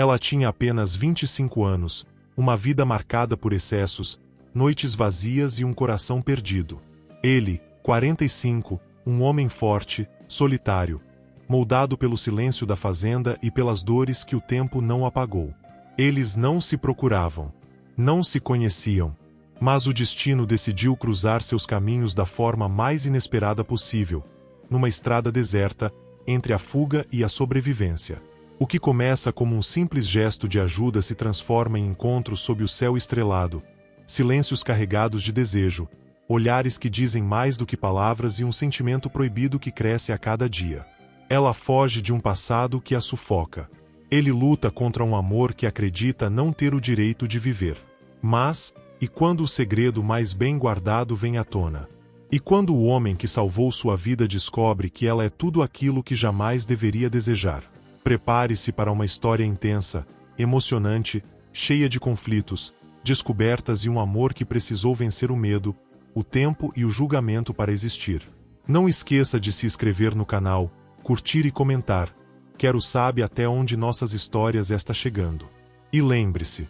Ela tinha apenas 25 anos, uma vida marcada por excessos, noites vazias e um coração perdido. Ele, 45, um homem forte, solitário, moldado pelo silêncio da fazenda e pelas dores que o tempo não apagou. Eles não se procuravam, não se conheciam, mas o destino decidiu cruzar seus caminhos da forma mais inesperada possível, numa estrada deserta, entre a fuga e a sobrevivência. O que começa como um simples gesto de ajuda se transforma em encontros sob o céu estrelado, silêncios carregados de desejo, olhares que dizem mais do que palavras e um sentimento proibido que cresce a cada dia. Ela foge de um passado que a sufoca. Ele luta contra um amor que acredita não ter o direito de viver. Mas, e quando o segredo mais bem guardado vem à tona? E quando o homem que salvou sua vida descobre que ela é tudo aquilo que jamais deveria desejar? Prepare-se para uma história intensa, emocionante, cheia de conflitos, descobertas e um amor que precisou vencer o medo, o tempo e o julgamento para existir. Não esqueça de se inscrever no canal, curtir e comentar. Quero saber até onde nossas histórias está chegando. E lembre-se,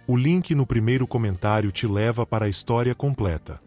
o link no primeiro comentário te leva para a história completa.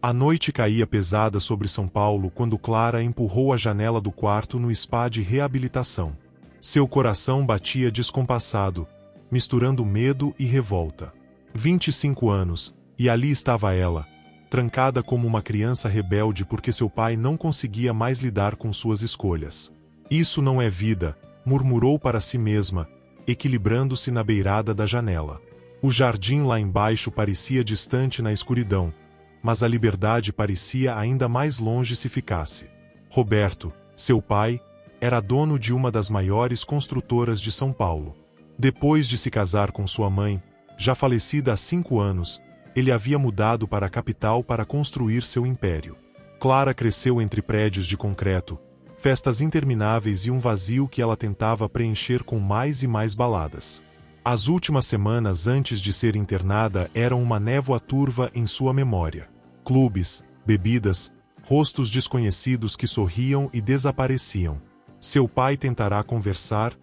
A noite caía pesada sobre São Paulo quando Clara empurrou a janela do quarto no spa de reabilitação. Seu coração batia descompassado, misturando medo e revolta. 25 anos, e ali estava ela, trancada como uma criança rebelde porque seu pai não conseguia mais lidar com suas escolhas. Isso não é vida, murmurou para si mesma, equilibrando-se na beirada da janela. O jardim lá embaixo parecia distante na escuridão, mas a liberdade parecia ainda mais longe se ficasse. Roberto, seu pai, era dono de uma das maiores construtoras de São Paulo. Depois de se casar com sua mãe, já falecida há 5 anos, ele havia mudado para a capital para construir seu império. Clara cresceu entre prédios de concreto, festas intermináveis e um vazio que ela tentava preencher com mais e mais baladas. As últimas semanas antes de ser internada eram uma névoa turva em sua memória. Clubes, bebidas, rostos desconhecidos que sorriam e desapareciam. Seu pai tentará conversar,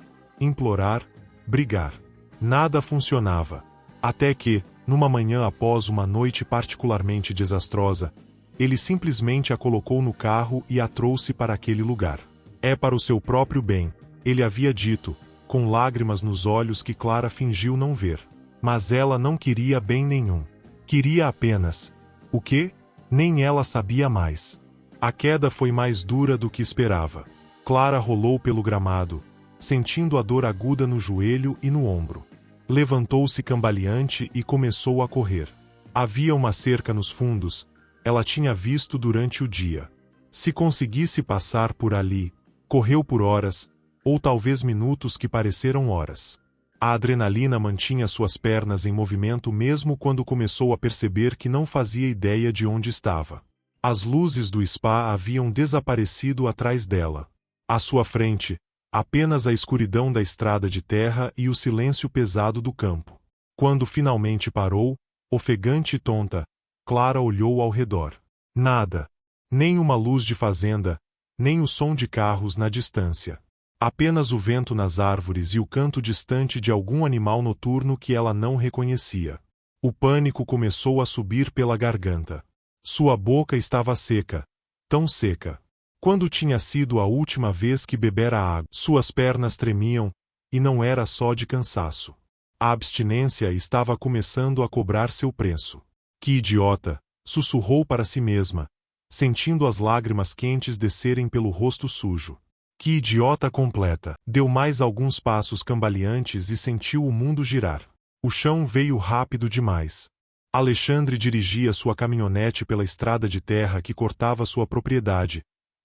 implorar, brigar. Nada funcionava. Até que, numa manhã após uma noite particularmente desastrosa, ele simplesmente a colocou no carro e a trouxe para aquele lugar. É para o seu próprio bem, ele havia dito, com lágrimas nos olhos que Clara fingiu não ver. Mas ela não queria bem nenhum. Queria apenas... O quê? Nem ela sabia mais. A queda foi mais dura do que esperava. Clara rolou pelo gramado, sentindo a dor aguda no joelho e no ombro. Levantou-se cambaleante e começou a correr. Havia uma cerca nos fundos, ela tinha visto durante o dia. Se conseguisse passar por ali, correu por horas, ou talvez minutos que pareceram horas. A adrenalina mantinha suas pernas em movimento mesmo quando começou a perceber que não fazia ideia de onde estava. As luzes do spa haviam desaparecido atrás dela. À sua frente, apenas a escuridão da estrada de terra e o silêncio pesado do campo. Quando finalmente parou, ofegante e tonta, Clara olhou ao redor. Nada. Nem uma luz de fazenda, nem o som de carros na distância. Apenas o vento nas árvores e o canto distante de algum animal noturno que ela não reconhecia. O pânico começou a subir pela garganta. Sua boca estava seca, tão seca. Quando tinha sido a última vez que bebera água? Suas pernas tremiam, e não era só de cansaço. A abstinência estava começando a cobrar seu preço. Que idiota, sussurrou para si mesma, sentindo as lágrimas quentes descerem pelo rosto sujo. Que idiota completa. Deu mais alguns passos cambaleantes e sentiu o mundo girar. O chão veio rápido demais. Alexandre dirigia sua caminhonete pela estrada de terra que cortava sua propriedade,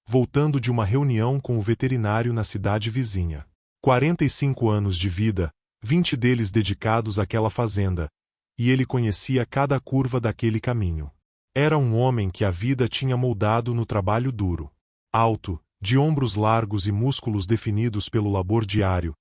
voltando de uma reunião com o veterinário na cidade vizinha. 45 anos de vida, 20 deles dedicados àquela fazenda, e ele conhecia cada curva daquele caminho. Era um homem que a vida tinha moldado no trabalho duro. Alto, de ombros largos e músculos definidos pelo labor diário,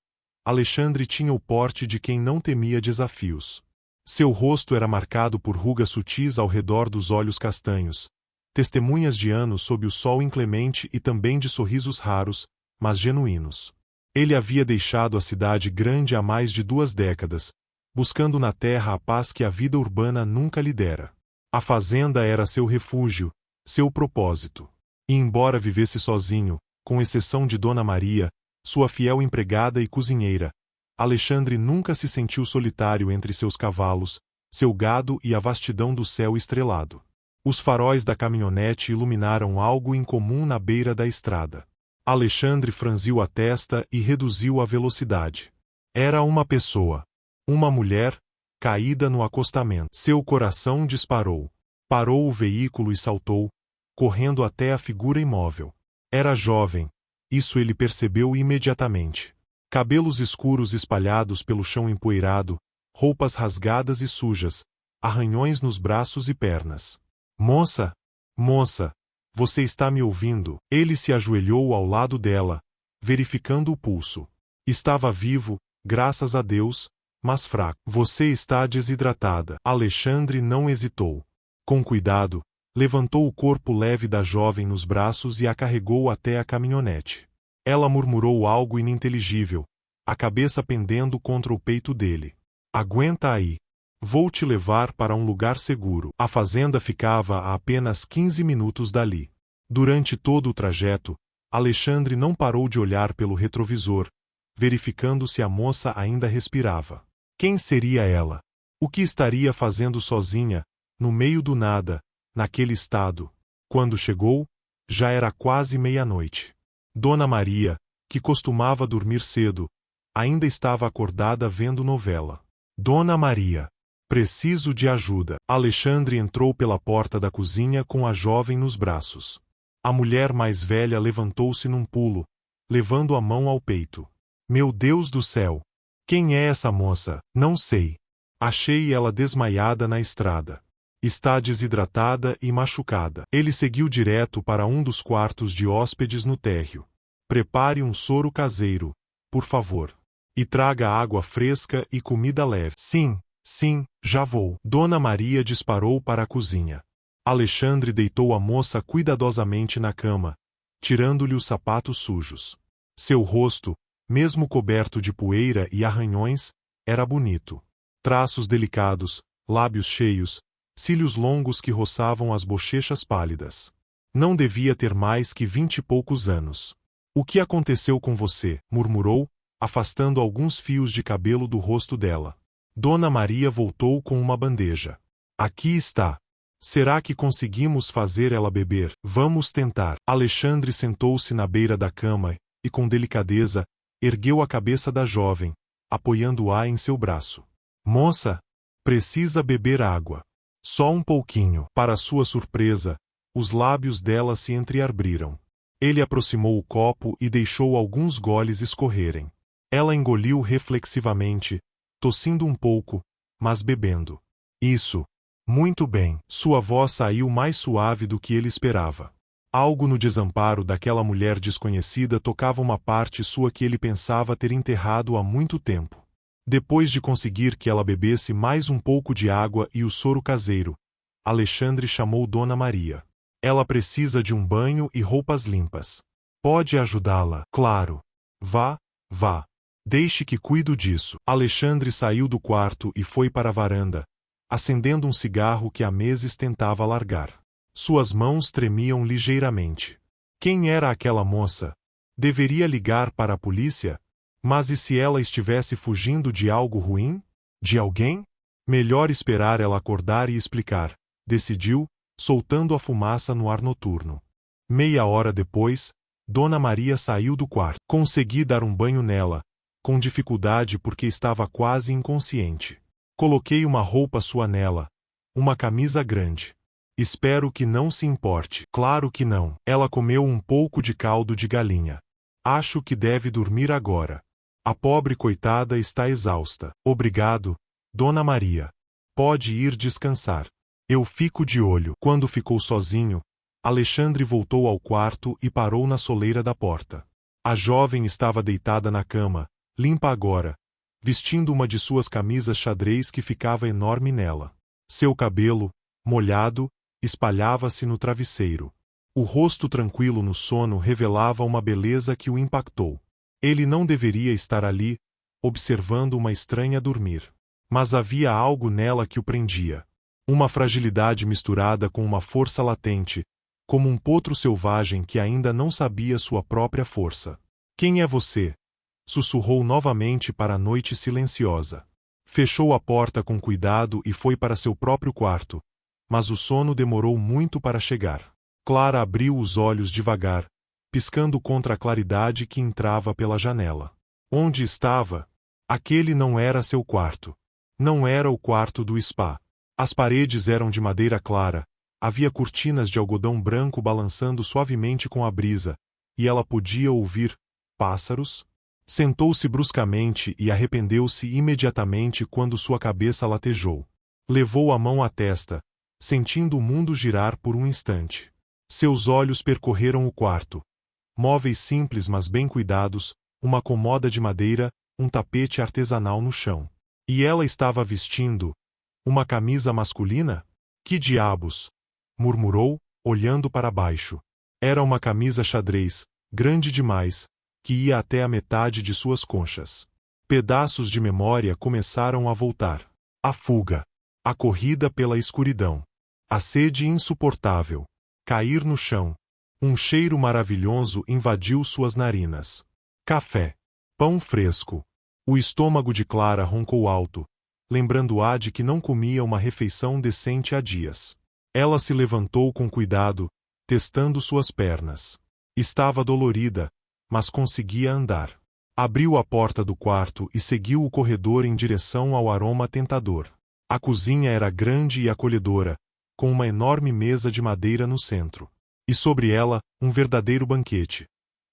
Alexandre tinha o porte de quem não temia desafios. Seu rosto era marcado por rugas sutis ao redor dos olhos castanhos, testemunhas de anos sob o sol inclemente e também de sorrisos raros, mas genuínos. Ele havia deixado a cidade grande há mais de 2 décadas, buscando na terra a paz que a vida urbana nunca lhe dera. A fazenda era seu refúgio, seu propósito. E embora vivesse sozinho, com exceção de Dona Maria, sua fiel empregada e cozinheira, Alexandre nunca se sentiu solitário entre seus cavalos, seu gado e a vastidão do céu estrelado. Os faróis da caminhonete iluminaram algo incomum na beira da estrada. Alexandre franziu a testa e reduziu a velocidade. Era uma pessoa. Uma mulher, caída no acostamento. Seu coração disparou. Parou o veículo e saltou, correndo até a figura imóvel. Era jovem, isso ele percebeu imediatamente. Cabelos escuros espalhados pelo chão empoeirado, roupas rasgadas e sujas, arranhões nos braços e pernas. Moça! Moça! Você está me ouvindo? Ele se ajoelhou ao lado dela, verificando o pulso. Estava vivo, graças a Deus, mas fraco. Você está desidratada. Alexandre não hesitou. Com cuidado, levantou o corpo leve da jovem nos braços e a carregou até a caminhonete. Ela murmurou algo ininteligível, a cabeça pendendo contra o peito dele. Aguenta aí. Vou te levar para um lugar seguro. A fazenda ficava a apenas 15 minutos dali. Durante todo o trajeto, Alexandre não parou de olhar pelo retrovisor, verificando se a moça ainda respirava. Quem seria ela? O que estaria fazendo sozinha, no meio do nada, naquele estado? Quando chegou, já era quase meia-noite. Dona Maria, que costumava dormir cedo, ainda estava acordada vendo novela. Dona Maria, preciso de ajuda. Alexandre entrou pela porta da cozinha com a jovem nos braços. A mulher mais velha levantou-se num pulo, levando a mão ao peito. Meu Deus do céu! Quem é essa moça? Não sei. Achei ela desmaiada na estrada. Está desidratada e machucada. Ele seguiu direto para um dos quartos de hóspedes no térreo. Prepare um soro caseiro, por favor. E traga água fresca e comida leve. Sim, sim, já vou. Dona Maria disparou para a cozinha. Alexandre deitou a moça cuidadosamente na cama, tirando-lhe os sapatos sujos. Seu rosto, mesmo coberto de poeira e arranhões, era bonito. Traços delicados, lábios cheios, cílios longos que roçavam as bochechas pálidas. Não devia ter mais que 20 e poucos anos. O que aconteceu com você? Murmurou, afastando alguns fios de cabelo do rosto dela. Dona Maria voltou com uma bandeja. Aqui está. Será que conseguimos fazer ela beber? Vamos tentar. Alexandre sentou-se na beira da cama e, com delicadeza, ergueu a cabeça da jovem, apoiando-a em seu braço. Moça, precisa beber água. Só um pouquinho. Para sua surpresa, os lábios dela se entreabriram. Ele aproximou o copo e deixou alguns goles escorrerem. Ela engoliu reflexivamente, tossindo um pouco, mas bebendo. Isso. Muito bem. Sua voz saiu mais suave do que ele esperava. Algo no desamparo daquela mulher desconhecida tocava uma parte sua que ele pensava ter enterrado há muito tempo. Depois de conseguir que ela bebesse mais um pouco de água e o soro caseiro, Alexandre chamou Dona Maria. Ela precisa de um banho e roupas limpas. Pode ajudá-la? Claro. Vá, vá. Deixe que cuido disso. Alexandre saiu do quarto e foi para a varanda, acendendo um cigarro que há meses tentava largar. Suas mãos tremiam ligeiramente. Quem era aquela moça? Deveria ligar para a polícia? Mas e se ela estivesse fugindo de algo ruim? De alguém? Melhor esperar ela acordar e explicar, decidiu, soltando a fumaça no ar noturno. Meia hora depois, Dona Maria saiu do quarto. Consegui dar um banho nela, com dificuldade porque estava quase inconsciente. Coloquei uma roupa sua nela, uma camisa grande. Espero que não se importe. Claro que não. Ela comeu um pouco de caldo de galinha. Acho que deve dormir agora. A pobre coitada está exausta. Obrigado, Dona Maria. Pode ir descansar. Eu fico de olho. Quando ficou sozinho, Alexandre voltou ao quarto e parou na soleira da porta. A jovem estava deitada na cama, limpa agora, vestindo uma de suas camisas xadrez que ficava enorme nela. Seu cabelo, molhado, espalhava-se no travesseiro. O rosto tranquilo no sono revelava uma beleza que o impactou. Ele não deveria estar ali, observando uma estranha dormir. Mas havia algo nela que o prendia. Uma fragilidade misturada com uma força latente, como um potro selvagem que ainda não sabia sua própria força. Quem é você? Sussurrou novamente para a noite silenciosa. Fechou a porta com cuidado e foi para seu próprio quarto, mas o sono demorou muito para chegar. Clara abriu os olhos devagar, piscando contra a claridade que entrava pela janela. Onde estava? Aquele não era seu quarto. Não era o quarto do spa. As paredes eram de madeira clara, havia cortinas de algodão branco balançando suavemente com a brisa, e ela podia ouvir pássaros. Sentou-se bruscamente e arrependeu-se imediatamente quando sua cabeça latejou. Levou a mão à testa, sentindo o mundo girar por um instante. Seus olhos percorreram o quarto. Móveis simples mas bem cuidados, uma comoda de madeira, um tapete artesanal no chão. E ela estava vestindo uma camisa masculina? Que diabos? Murmurou, olhando para baixo. Era uma camisa xadrez, grande demais, que ia até a metade de suas conchas. Pedaços de memória começaram a voltar. A fuga. A corrida pela escuridão. A sede insuportável. Cair no chão. Um cheiro maravilhoso invadiu suas narinas. Café. Pão fresco. O estômago de Clara roncou alto, lembrando-a de que não comia uma refeição decente há dias. Ela se levantou com cuidado, testando suas pernas. Estava dolorida, mas conseguia andar. Abriu a porta do quarto e seguiu o corredor em direção ao aroma tentador. A cozinha era grande e acolhedora, com uma enorme mesa de madeira no centro. E sobre ela, um verdadeiro banquete.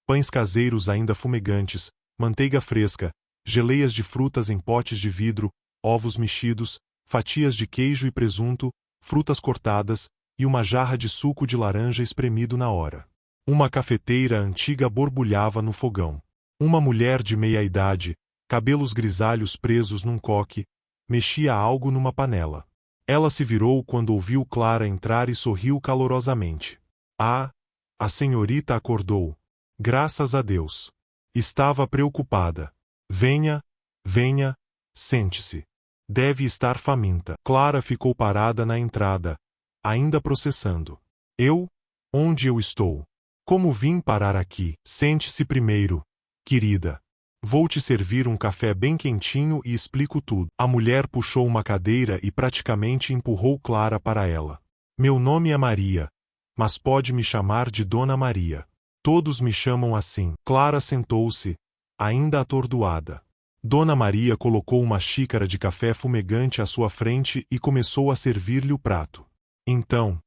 Pães caseiros ainda fumegantes, manteiga fresca, geleias de frutas em potes de vidro, ovos mexidos, fatias de queijo e presunto, frutas cortadas, e uma jarra de suco de laranja espremido na hora. Uma cafeteira antiga borbulhava no fogão. Uma mulher de meia-idade, cabelos grisalhos presos num coque, mexia algo numa panela. Ela se virou quando ouviu Clara entrar e sorriu calorosamente. Ah! A senhorita acordou. Graças a Deus. Estava preocupada. Venha, venha, sente-se. Deve estar faminta. Clara ficou parada na entrada, ainda processando. Eu? Onde eu estou? Como vim parar aqui? Sente-se primeiro, querida. Vou te servir um café bem quentinho e explico tudo. A mulher puxou uma cadeira e praticamente empurrou Clara para ela. Meu nome é Maria, mas pode me chamar de Dona Maria. Todos me chamam assim. Clara sentou-se, ainda atordoada. Dona Maria colocou uma xícara de café fumegante à sua frente e começou a servir-lhe o prato. Então,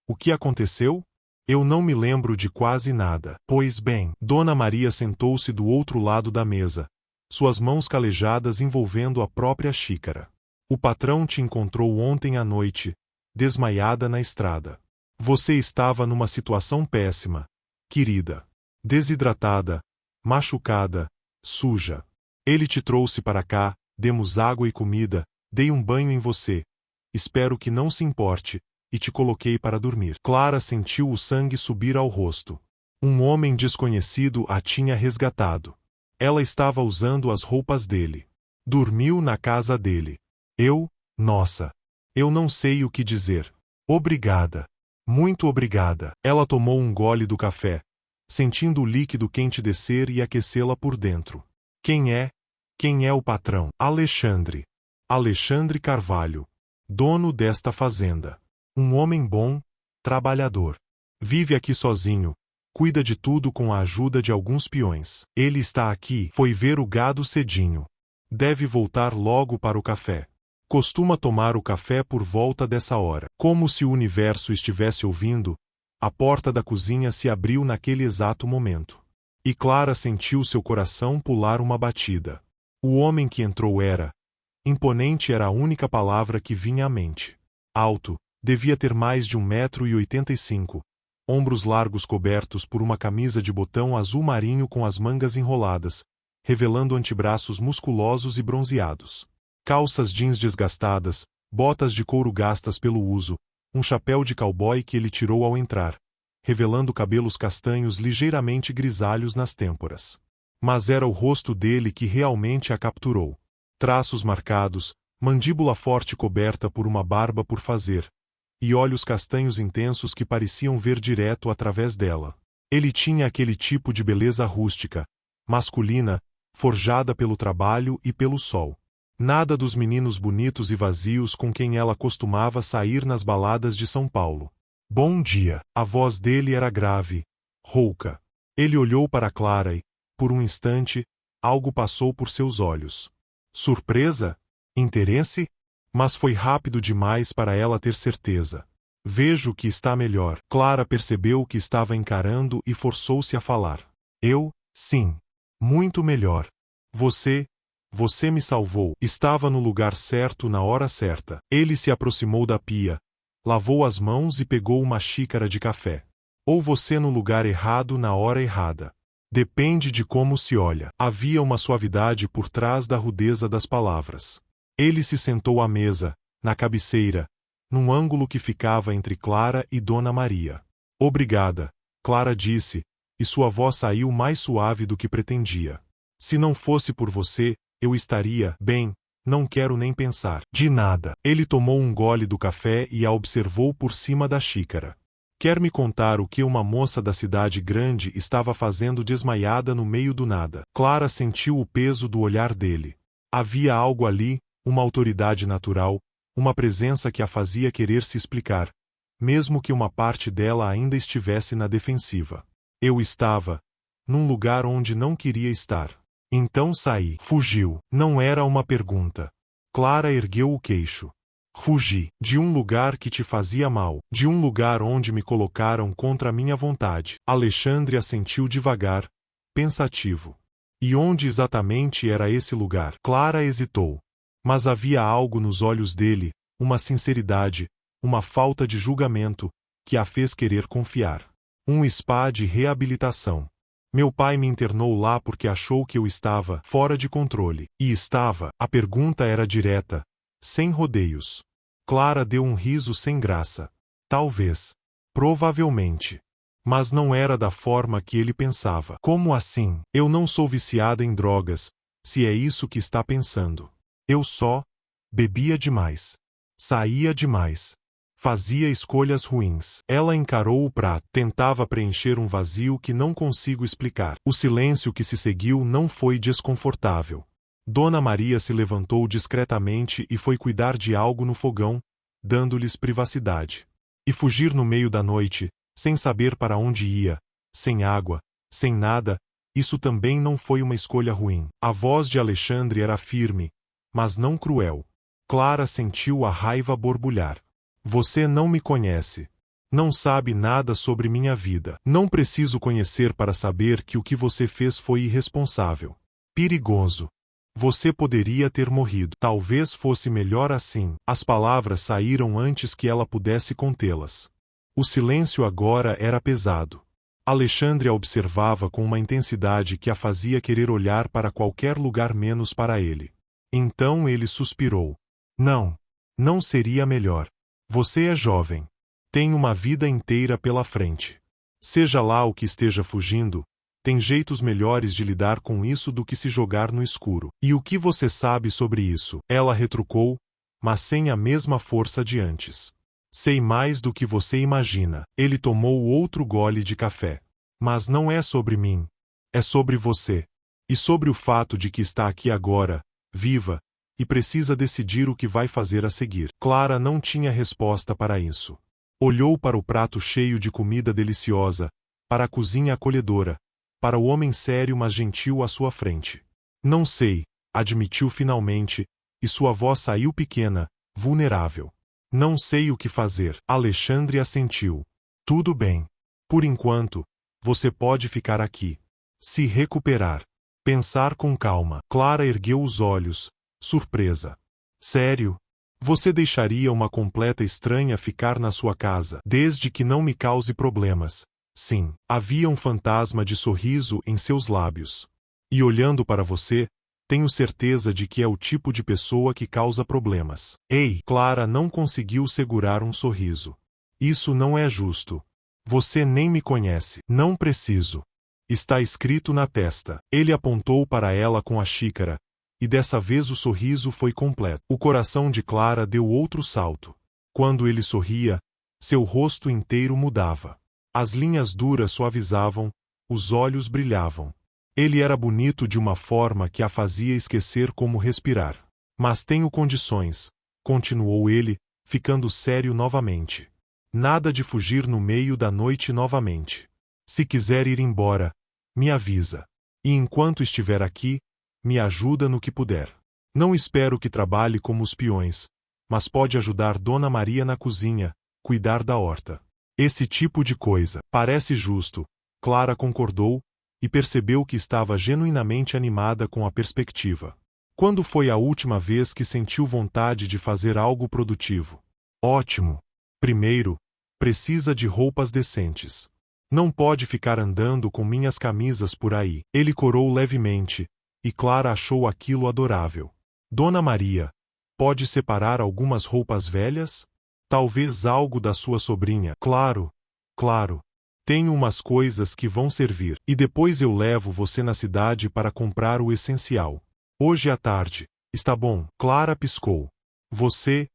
o que aconteceu? Eu não me lembro de quase nada. Pois bem, Dona Maria sentou-se do outro lado da mesa, suas mãos calejadas envolvendo a própria xícara. O patrão te encontrou ontem à noite, desmaiada na estrada. Você estava numa situação péssima, querida. Desidratada, machucada, suja. Ele te trouxe para cá, demos água e comida, dei um banho em você. Espero que não se importe, e te coloquei para dormir. Clara sentiu o sangue subir ao rosto. Um homem desconhecido a tinha resgatado. Ela estava usando as roupas dele. Dormiu na casa dele. Nossa! Eu não sei o que dizer. Obrigada. Muito obrigada. Ela tomou um gole do café, sentindo o líquido quente descer e aquecê-la por dentro. Quem é o patrão? Alexandre. Alexandre Carvalho. Dono desta fazenda. Um homem bom, trabalhador. Vive aqui sozinho, cuida de tudo com a ajuda de alguns peões. Ele está aqui, foi ver o gado cedinho. Deve voltar logo para o café. Costuma tomar o café por volta dessa hora. Como se o universo estivesse ouvindo, a porta da cozinha se abriu naquele exato momento. E Clara sentiu seu coração pular uma batida. O homem que entrou era... Imponente era a única palavra que vinha à mente. Alto, devia ter mais de 1,85 m, ombros largos cobertos por uma camisa de botão azul marinho com as mangas enroladas, revelando antebraços musculosos e bronzeados. Calças jeans desgastadas, botas de couro gastas pelo uso, um chapéu de cowboy que ele tirou ao entrar, revelando cabelos castanhos ligeiramente grisalhos nas têmporas. Mas era o rosto dele que realmente a capturou. Traços marcados, mandíbula forte coberta por uma barba por fazer, e olhos castanhos intensos que pareciam ver direto através dela. Ele tinha aquele tipo de beleza rústica, masculina, forjada pelo trabalho e pelo sol. Nada dos meninos bonitos e vazios com quem ela costumava sair nas baladas de São Paulo. Bom dia. A voz dele era grave, rouca. Ele olhou para Clara e, por um instante, algo passou por seus olhos. Surpresa? Interesse? Mas foi rápido demais para ela ter certeza. Vejo que está melhor. Clara percebeu que estava encarando e forçou-se a falar. Eu? Sim. Muito melhor. Você me salvou. Estava no lugar certo na hora certa. Ele se aproximou da pia, lavou as mãos e pegou uma xícara de café. Ou você no lugar errado na hora errada. Depende de como se olha. Havia uma suavidade por trás da rudeza das palavras. Ele se sentou à mesa, na cabeceira, num ângulo que ficava entre Clara e Dona Maria. Obrigada, Clara disse, e sua voz saiu mais suave do que pretendia. Se não fosse por você, eu estaria bem, não quero nem pensar. De nada. Ele tomou um gole do café e a observou por cima da xícara. Quer me contar o que uma moça da cidade grande estava fazendo desmaiada no meio do nada? Clara sentiu o peso do olhar dele. Havia algo ali, uma autoridade natural, uma presença que a fazia querer se explicar, mesmo que uma parte dela ainda estivesse na defensiva. Eu estava num lugar onde não queria estar. Então saí. Fugiu. Não era uma pergunta. Clara ergueu o queixo. Fugi de um lugar que te fazia mal, de um lugar onde me colocaram contra a minha vontade. Alexandre assentiu devagar, pensativo. E onde exatamente era esse lugar? Clara hesitou. Mas havia algo nos olhos dele, uma sinceridade, uma falta de julgamento, que a fez querer confiar. Um spa de reabilitação. Meu pai me internou lá porque achou que eu estava fora de controle. E estava. A pergunta era direta, sem rodeios. Clara deu um riso sem graça. Talvez. Provavelmente. Mas não era da forma que ele pensava. Como assim? Eu não sou viciada em drogas, se é isso que está pensando. Eu só bebia demais. Saía demais. Fazia escolhas ruins. Ela encarou o prato. Tentava preencher um vazio que não consigo explicar. O silêncio que se seguiu não foi desconfortável. Dona Maria se levantou discretamente e foi cuidar de algo no fogão, dando-lhes privacidade. E fugir no meio da noite, sem saber para onde ia, sem água, sem nada, isso também não foi uma escolha ruim. A voz de Alexandre era firme, mas não cruel. Clara sentiu a raiva borbulhar. Você não me conhece. Não sabe nada sobre minha vida. Não preciso conhecer para saber que o que você fez foi irresponsável. Perigoso. Você poderia ter morrido. Talvez fosse melhor assim. As palavras saíram antes que ela pudesse contê-las. O silêncio agora era pesado. Alexandre a observava com uma intensidade que a fazia querer olhar para qualquer lugar menos para ele. Então ele suspirou. Não seria melhor. Você é jovem. Tem uma vida inteira pela frente. Seja lá o que esteja fugindo, tem jeitos melhores de lidar com isso do que se jogar no escuro. E o que você sabe sobre isso? Ela retrucou, mas sem a mesma força de antes. Sei mais do que você imagina. Ele tomou outro gole de café. Mas não é sobre mim. É sobre você. E sobre o fato de que está aqui agora, viva, e precisa decidir o que vai fazer a seguir. Clara não tinha resposta para isso. Olhou para o prato cheio de comida deliciosa, para a cozinha acolhedora, para o homem sério mas gentil à sua frente. Não sei, admitiu finalmente, e sua voz saiu pequena, vulnerável. Não sei o que fazer. Alexandre assentiu. Tudo bem. Por enquanto, você pode ficar aqui. Se recuperar. Pensar com calma. Clara ergueu os olhos, surpresa. Sério? Você deixaria uma completa estranha ficar na sua casa, desde que não me cause problemas? Sim. Havia um fantasma de sorriso em seus lábios. E olhando para você, tenho certeza de que é o tipo de pessoa que causa problemas. Ei! Clara não conseguiu segurar um sorriso. Isso não é justo. Você nem me conhece. Não preciso. Está escrito na testa. Ele apontou para ela com a xícara, e dessa vez o sorriso foi completo. O coração de Clara deu outro salto. Quando ele sorria, seu rosto inteiro mudava. As linhas duras suavizavam, os olhos brilhavam. Ele era bonito de uma forma que a fazia esquecer como respirar. Mas tenho condições, continuou ele, ficando sério novamente. Nada de fugir no meio da noite novamente. Se quiser ir embora, me avisa. E enquanto estiver aqui, me ajuda no que puder. Não espero que trabalhe como os peões, mas pode ajudar Dona Maria na cozinha, cuidar da horta. Esse tipo de coisa. Parece justo, Clara concordou, e percebeu que estava genuinamente animada com a perspectiva. Quando foi a última vez que sentiu vontade de fazer algo produtivo? Ótimo! Primeiro, precisa de roupas decentes. Não pode ficar andando com minhas camisas por aí. Ele corou levemente, e Clara achou aquilo adorável. Dona Maria, pode separar algumas roupas velhas? Talvez algo da sua sobrinha. Claro, claro. Tenho umas coisas que vão servir. E depois eu levo você na cidade para comprar o essencial. Hoje à tarde. Está bom. Clara piscou. Você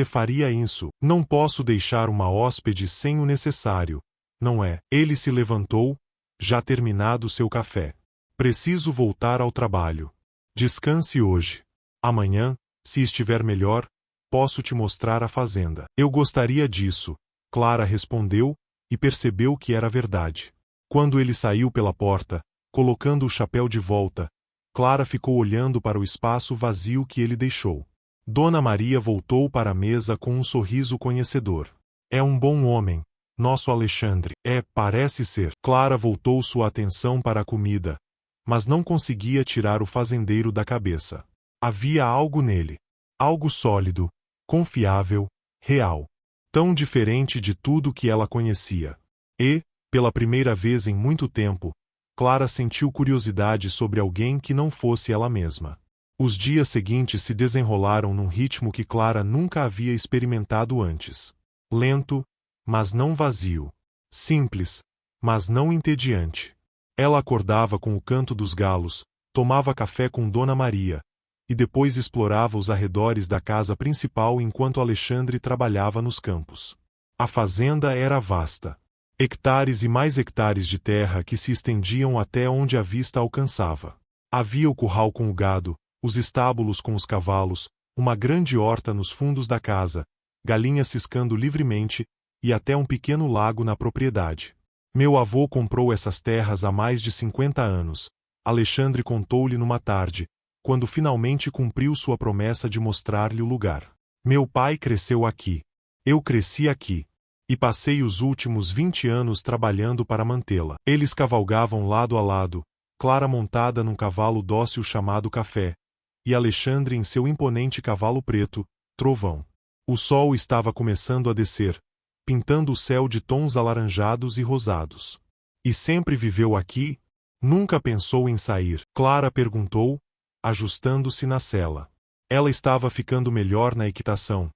faria isso. Não posso deixar uma hóspede sem o necessário, não é? Ele se levantou, já terminado seu café. Preciso voltar ao trabalho. Descanse hoje. Amanhã, se estiver melhor, posso te mostrar a fazenda. Eu gostaria disso, Clara respondeu, e percebeu que era verdade. Quando ele saiu pela porta, colocando o chapéu de volta, Clara ficou olhando para o espaço vazio que ele deixou. Dona Maria voltou para a mesa com um sorriso conhecedor. É um bom homem, nosso Alexandre. Parece ser. Clara voltou sua atenção para a comida, mas não conseguia tirar o fazendeiro da cabeça. Havia algo nele. Algo sólido, confiável, real. Tão diferente de tudo que ela conhecia. E, pela primeira vez em muito tempo, Clara sentiu curiosidade sobre alguém que não fosse ela mesma. Os dias seguintes se desenrolaram num ritmo que Clara nunca havia experimentado antes. Lento, mas não vazio. Simples, mas não entediante. Ela acordava com o canto dos galos, tomava café com Dona Maria, e depois explorava os arredores da casa principal enquanto Alexandre trabalhava nos campos. A fazenda era vasta. Hectares e mais hectares de terra que se estendiam até onde a vista alcançava. Havia o curral com o gado, os estábulos com os cavalos, uma grande horta nos fundos da casa, galinhas ciscando livremente, e até um pequeno lago na propriedade. Meu avô comprou essas terras há mais de 50 anos, Alexandre contou-lhe numa tarde, quando finalmente cumpriu sua promessa de mostrar-lhe o lugar. Meu pai cresceu aqui. Eu cresci aqui. E passei os últimos 20 anos trabalhando para mantê-la. Eles cavalgavam lado a lado, Clara montada num cavalo dócil chamado Café, e Alexandre em seu imponente cavalo preto, Trovão. O sol estava começando a descer, pintando o céu de tons alaranjados e rosados. E sempre viveu aqui? Nunca pensou em sair? Clara perguntou, ajustando-se na sela. Ela estava ficando melhor na equitação,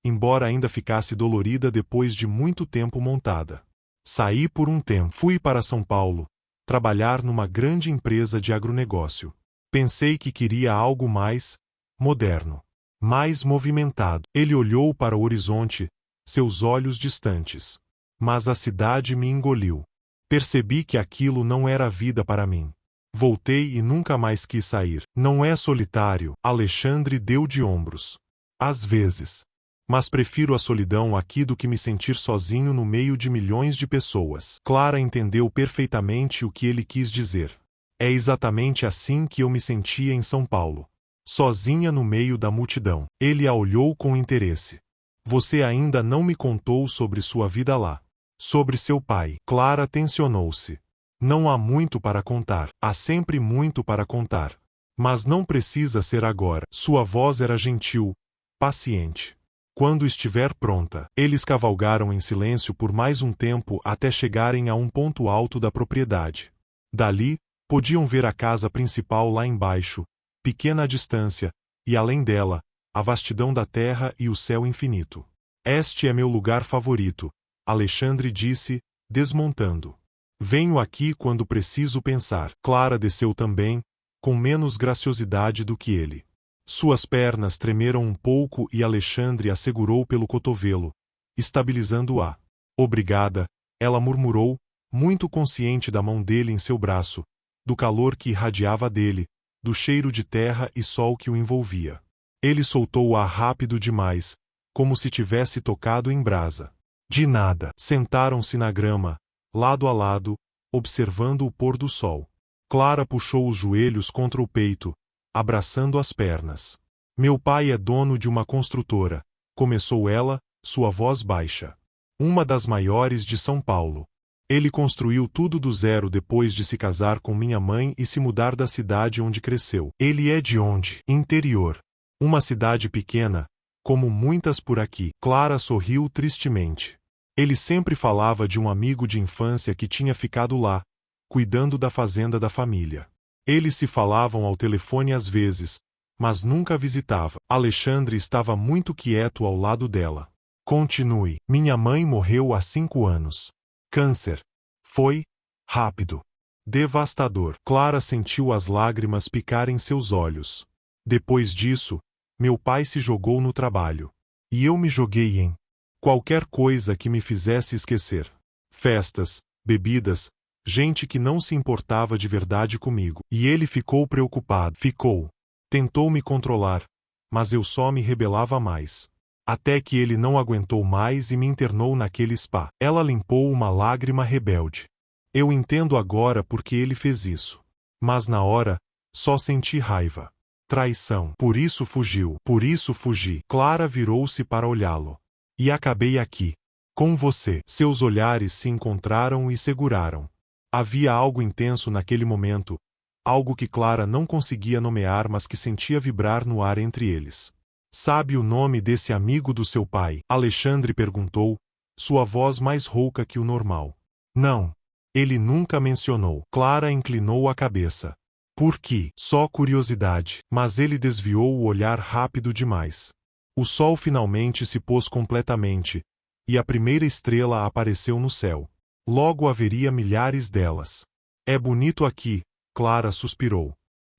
embora ainda ficasse dolorida depois de muito tempo montada. Saí por um tempo. Fui para São Paulo, trabalhar numa grande empresa de agronegócio. Pensei que queria algo mais moderno, mais movimentado. Ele olhou para o horizonte, seus olhos distantes. Mas a cidade me engoliu. Percebi que aquilo não era vida para mim. Voltei e nunca mais quis sair. Não é solitário, Alexandre deu de ombros. Às vezes. Mas prefiro a solidão aqui do que me sentir sozinho no meio de milhões de pessoas. Clara entendeu perfeitamente o que ele quis dizer. É exatamente assim que eu me sentia em São Paulo. Sozinha no meio da multidão. Ele a olhou com interesse. Você ainda não me contou sobre sua vida lá. Sobre seu pai. Clara tensionou-se. Não há muito para contar. Há sempre muito para contar. Mas não precisa ser agora. Sua voz era gentil, paciente. Quando estiver pronta. Eles cavalgaram em silêncio por mais um tempo até chegarem a um ponto alto da propriedade. Dali, podiam ver a casa principal lá embaixo, pequena à distância, e além dela, a vastidão da terra e o céu infinito. Este é meu lugar favorito, Alexandre disse, desmontando. Venho aqui quando preciso pensar. Clara desceu também, com menos graciosidade do que ele. Suas pernas tremeram um pouco e Alexandre a segurou pelo cotovelo, estabilizando-a. Obrigada, ela murmurou, muito consciente da mão dele em seu braço, do calor que irradiava dele, do cheiro de terra e sol que o envolvia. Ele soltou-a rápido demais, como se tivesse tocado em brasa. De nada. Sentaram-se na grama, lado a lado, observando o pôr do sol. Clara puxou os joelhos contra o peito, abraçando as pernas. Meu pai é dono de uma construtora, começou ela, sua voz baixa. Uma das maiores de São Paulo. Ele construiu tudo do zero depois de se casar com minha mãe e se mudar da cidade onde cresceu. Ele é de onde? Interior. Uma cidade pequena, como muitas por aqui. Clara sorriu tristemente. Ele sempre falava de um amigo de infância que tinha ficado lá, cuidando da fazenda da família. Eles se falavam ao telefone às vezes, mas nunca visitava. Alexandre estava muito quieto ao lado dela. Continue. Minha mãe morreu há 5 anos. Câncer. Foi rápido. Devastador. Clara sentiu as lágrimas picarem seus olhos. Depois disso, meu pai se jogou no trabalho. E eu me joguei em qualquer coisa que me fizesse esquecer. Festas, bebidas, gente que não se importava de verdade comigo. E ele ficou preocupado. Tentou me controlar, mas eu só me rebelava mais. Até que ele não aguentou mais e me internou naquele spa. Ela limpou uma lágrima rebelde. Eu entendo agora porque ele fez isso. Mas na hora, só senti raiva. Traição. Por isso fugi. Clara virou-se para olhá-lo. E acabei aqui. Com você. Seus olhares se encontraram e seguraram. Havia algo intenso naquele momento, algo que Clara não conseguia nomear mas que sentia vibrar no ar entre eles. Sabe o nome desse amigo do seu pai? Alexandre perguntou, sua voz mais rouca que o normal. Não. Ele nunca mencionou. Clara inclinou a cabeça. Por quê? Só curiosidade. Mas ele desviou o olhar rápido demais. O sol finalmente se pôs completamente, e a primeira estrela apareceu no céu. Logo haveria milhares delas. É bonito aqui, Clara suspirou.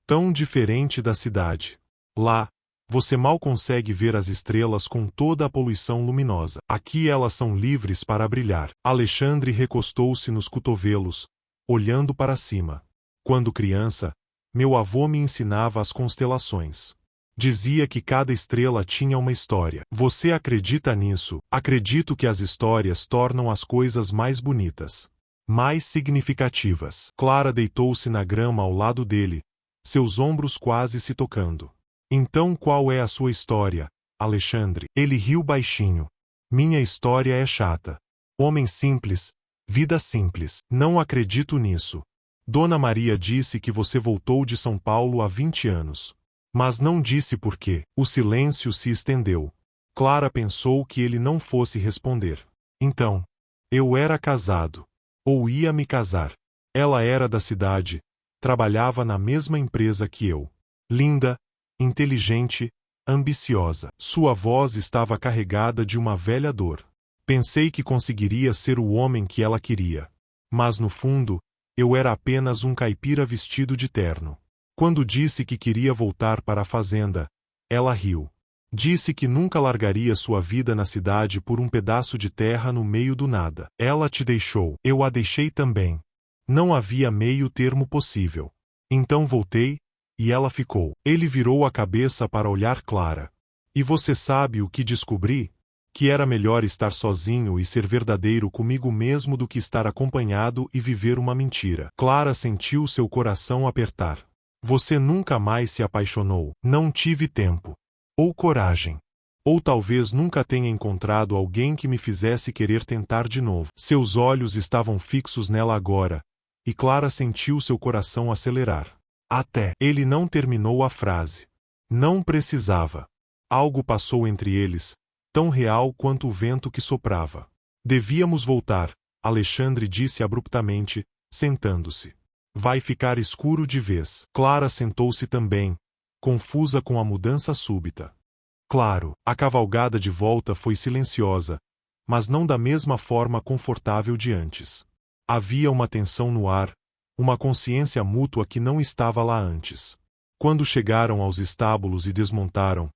Tão diferente da cidade. Lá, você mal consegue ver as estrelas com toda a poluição luminosa. Aqui elas são livres para brilhar. Alexandre recostou-se nos cotovelos, olhando para cima. Quando criança, meu avô me ensinava as constelações. Dizia que cada estrela tinha uma história. Você acredita nisso? Acredito que as histórias tornam as coisas mais bonitas, mais significativas. Clara deitou-se na grama ao lado dele, seus ombros quase se tocando. Então qual é a sua história, Alexandre? Ele riu baixinho. Minha história é chata. Homem simples, vida simples. Não acredito nisso. Dona Maria disse que você voltou de São Paulo há 20 anos. Mas não disse por quê. O silêncio se estendeu. Clara pensou que ele não fosse responder. Então, eu era casado. Ou ia me casar. Ela era da cidade, trabalhava na mesma empresa que eu. Linda, inteligente, ambiciosa. Sua voz estava carregada de uma velha dor. Pensei que conseguiria ser o homem que ela queria. Mas no fundo, eu era apenas um caipira vestido de terno. Quando disse que queria voltar para a fazenda, ela riu. Disse que nunca largaria sua vida na cidade por um pedaço de terra no meio do nada. Ela te deixou. Eu a deixei também. Não havia meio termo possível. Então voltei, e ela ficou. Ele virou a cabeça para olhar Clara. E você sabe o que descobri? Que era melhor estar sozinho e ser verdadeiro comigo mesmo do que estar acompanhado e viver uma mentira. Clara sentiu seu coração apertar. Você nunca mais se apaixonou. Não tive tempo. Ou coragem. Ou talvez nunca tenha encontrado alguém que me fizesse querer tentar de novo. Seus olhos estavam fixos nela agora, e Clara sentiu seu coração acelerar. Até. Ele não terminou a frase. Não precisava. Algo passou entre eles, tão real quanto o vento que soprava. Devíamos voltar, Alexandre disse abruptamente, sentando-se. Vai ficar escuro de vez. Clara sentou-se também, confusa com a mudança súbita. Claro, a cavalgada de volta foi silenciosa, mas não da mesma forma confortável de antes. Havia uma tensão no ar, uma consciência mútua que não estava lá antes. Quando chegaram aos estábulos e desmontaram,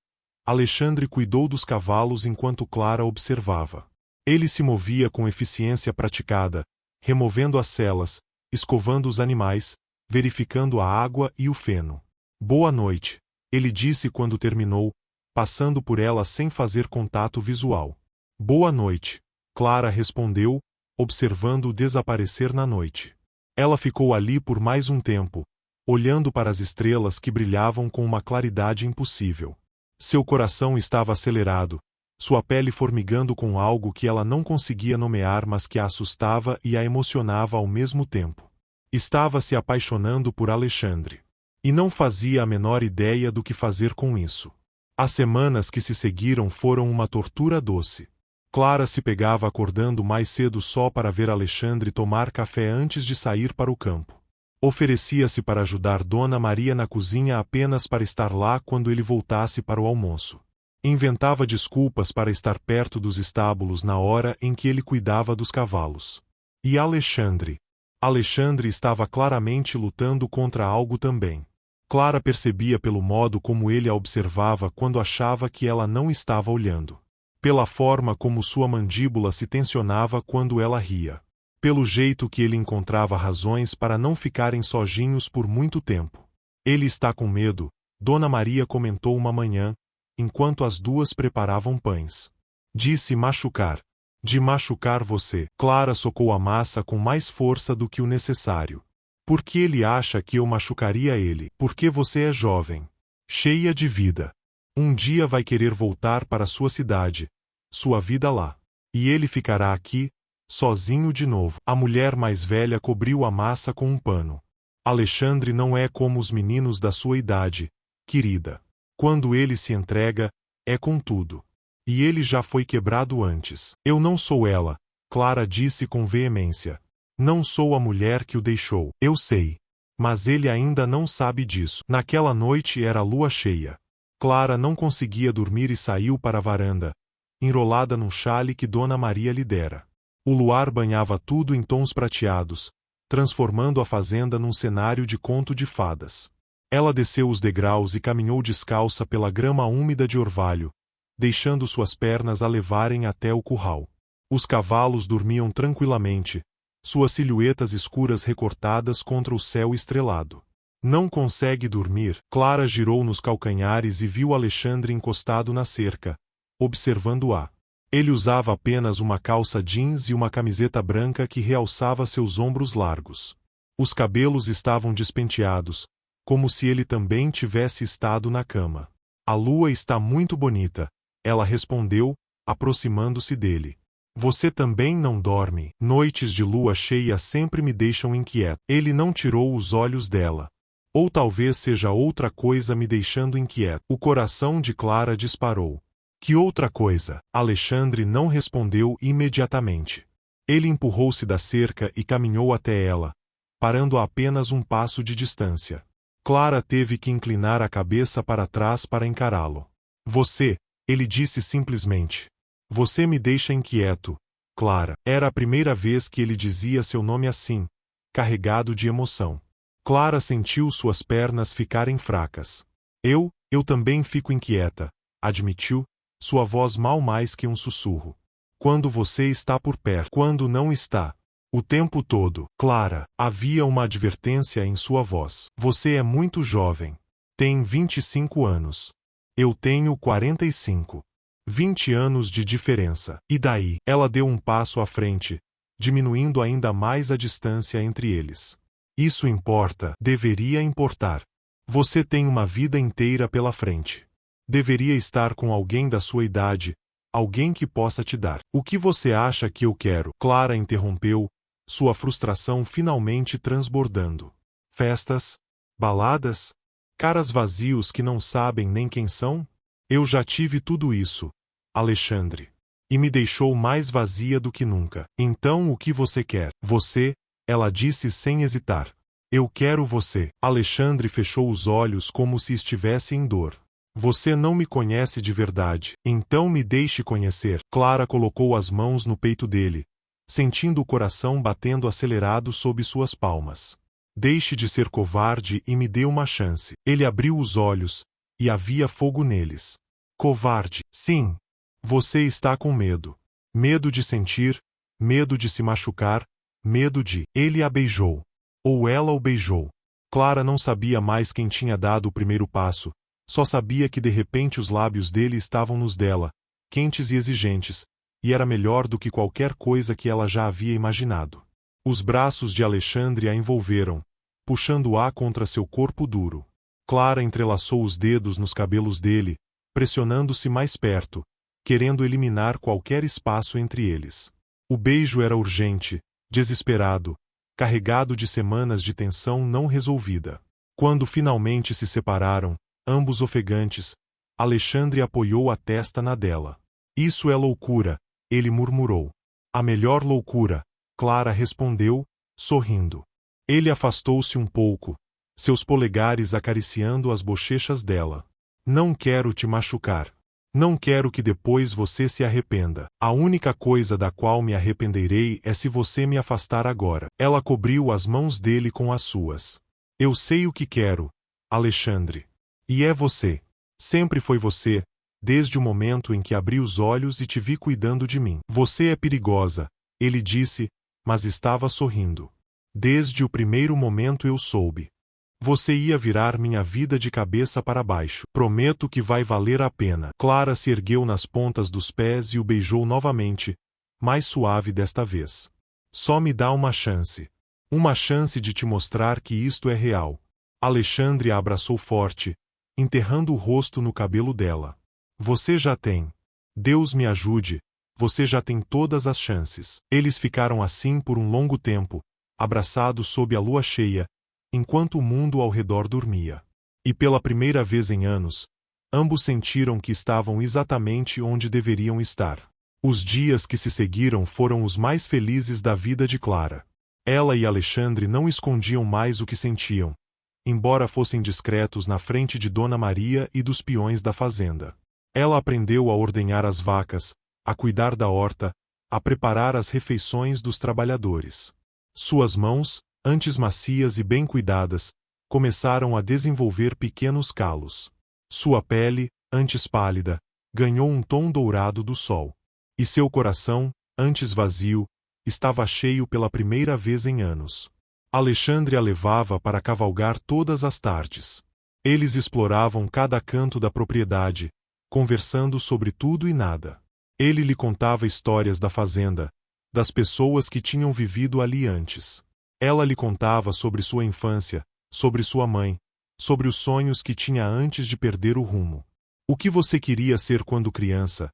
Alexandre cuidou dos cavalos enquanto Clara observava. Ele se movia com eficiência praticada, removendo as selas, escovando os animais, verificando a água e o feno. Boa noite, ele disse quando terminou, passando por ela sem fazer contato visual. Boa noite, Clara respondeu, observando-o desaparecer na noite. Ela ficou ali por mais um tempo, olhando para as estrelas que brilhavam com uma claridade impossível. Seu coração estava acelerado, sua pele formigando com algo que ela não conseguia nomear, mas que a assustava e a emocionava ao mesmo tempo. Estava se apaixonando por Alexandre. E não fazia a menor ideia do que fazer com isso. As semanas que se seguiram foram uma tortura doce. Clara se pegava acordando mais cedo só para ver Alexandre tomar café antes de sair para o campo. Oferecia-se para ajudar Dona Maria na cozinha apenas para estar lá quando ele voltasse para o almoço. Inventava desculpas para estar perto dos estábulos na hora em que ele cuidava dos cavalos. E Alexandre? Alexandre estava claramente lutando contra algo também. Clara percebia pelo modo como ele a observava quando achava que ela não estava olhando. Pela forma como sua mandíbula se tensionava quando ela ria. Pelo jeito que ele encontrava razões para não ficarem sozinhos por muito tempo. Ele está com medo, Dona Maria comentou uma manhã, enquanto as duas preparavam pães. Disse machucar. De machucar você. Clara socou a massa com mais força do que o necessário. Por que ele acha que eu machucaria ele? Porque você é jovem. Cheia de vida. Um dia vai querer voltar para sua cidade. Sua vida lá. E ele ficará aqui, sozinho de novo. A mulher mais velha cobriu a massa com um pano. Alexandre não é como os meninos da sua idade, querida. Quando ele se entrega, é com tudo. E ele já foi quebrado antes. Eu não sou ela, Clara disse com veemência. Não sou a mulher que o deixou. Eu sei. Mas ele ainda não sabe disso. Naquela noite era lua cheia. Clara não conseguia dormir e saiu para a varanda, enrolada num chale que Dona Maria lhe dera. O luar banhava tudo em tons prateados, transformando a fazenda num cenário de conto de fadas. Ela desceu os degraus e caminhou descalça pela grama úmida de orvalho, deixando suas pernas a levarem até o curral. Os cavalos dormiam tranquilamente, suas silhuetas escuras recortadas contra o céu estrelado. Não consegue dormir? Clara girou nos calcanhares e viu Alexandre encostado na cerca, observando-a. Ele usava apenas uma calça jeans e uma camiseta branca que realçava seus ombros largos. Os cabelos estavam despenteados, como se ele também tivesse estado na cama. A lua está muito bonita, ela respondeu, aproximando-se dele. Você também não dorme? Noites de lua cheia sempre me deixam inquieto. Ele não tirou os olhos dela. Ou talvez seja outra coisa me deixando inquieto. O coração de Clara disparou. Que outra coisa? Alexandre não respondeu imediatamente. Ele empurrou-se da cerca e caminhou até ela, parando a apenas um passo de distância. Clara teve que inclinar a cabeça para trás para encará-lo. Você, ele disse simplesmente. Você me deixa inquieto, Clara. Era a primeira vez que ele dizia seu nome assim, carregado de emoção. Clara sentiu suas pernas ficarem fracas. Eu também fico inquieta, admitiu, sua voz mal mais que um sussurro. Quando você está por perto, quando não está. O tempo todo. Clara, havia uma advertência em sua voz. Você é muito jovem. Tem 25 anos. Eu tenho 45. 20 anos de diferença. E daí? Ela deu um passo à frente, diminuindo ainda mais a distância entre eles. Isso importa, deveria importar. Você tem uma vida inteira pela frente. Deveria estar com alguém da sua idade, alguém que possa te dar. O que você acha que eu quero? Clara interrompeu, sua frustração finalmente transbordando. Festas? Baladas? Caras vazios que não sabem nem quem são? Eu já tive tudo isso, Alexandre. E me deixou mais vazia do que nunca. Então o que você quer? Você, ela disse sem hesitar. Eu quero você. Alexandre fechou os olhos como se estivesse em dor. Você não me conhece de verdade. Então me deixe conhecer. Clara colocou as mãos no peito dele, sentindo o coração batendo acelerado sob suas palmas. Deixe de ser covarde e me dê uma chance. Ele abriu os olhos, e havia fogo neles. Covarde, sim. Você está com medo. Medo de sentir, medo de se machucar, medo de... Ele a beijou. Ou ela o beijou. Clara não sabia mais quem tinha dado o primeiro passo, só sabia que de repente os lábios dele estavam nos dela, quentes e exigentes, e era melhor do que qualquer coisa que ela já havia imaginado. Os braços de Alexandre a envolveram, puxando-a contra seu corpo duro. Clara entrelaçou os dedos nos cabelos dele, pressionando-se mais perto, querendo eliminar qualquer espaço entre eles. O beijo era urgente, desesperado, carregado de semanas de tensão não resolvida. Quando finalmente se separaram, ambos ofegantes, Alexandre apoiou a testa na dela. Isso é loucura, ele murmurou. A melhor loucura, Clara respondeu, sorrindo. Ele afastou-se um pouco, seus polegares acariciando as bochechas dela. Não quero te machucar. Não quero que depois você se arrependa. A única coisa da qual me arrependerei é se você me afastar agora. Ela cobriu as mãos dele com as suas. Eu sei o que quero, Alexandre. E é você. Sempre foi você, desde o momento em que abri os olhos e te vi cuidando de mim. Você é perigosa, ele disse, mas estava sorrindo. Desde o primeiro momento eu soube. Você ia virar minha vida de cabeça para baixo. Prometo que vai valer a pena. Clara se ergueu nas pontas dos pés e o beijou novamente, mais suave desta vez. Só me dá uma chance. Uma chance de te mostrar que isto é real. Alexandre a abraçou forte, enterrando o rosto no cabelo dela. Você já tem. Deus me ajude, você já tem todas as chances. Eles ficaram assim por um longo tempo, abraçados sob a lua cheia, enquanto o mundo ao redor dormia. E pela primeira vez em anos, ambos sentiram que estavam exatamente onde deveriam estar. Os dias que se seguiram foram os mais felizes da vida de Clara. Ela e Alexandre não escondiam mais o que sentiam, embora fossem discretos na frente de Dona Maria e dos peões da fazenda. Ela aprendeu a ordenhar as vacas, a cuidar da horta, a preparar as refeições dos trabalhadores. Suas mãos, antes macias e bem cuidadas, começaram a desenvolver pequenos calos. Sua pele, antes pálida, ganhou um tom dourado do sol. E seu coração, antes vazio, estava cheio pela primeira vez em anos. Alexandre a levava para cavalgar todas as tardes. Eles exploravam cada canto da propriedade, conversando sobre tudo e nada. Ele lhe contava histórias da fazenda, das pessoas que tinham vivido ali antes. Ela lhe contava sobre sua infância, sobre sua mãe, sobre os sonhos que tinha antes de perder o rumo. O que você queria ser quando criança?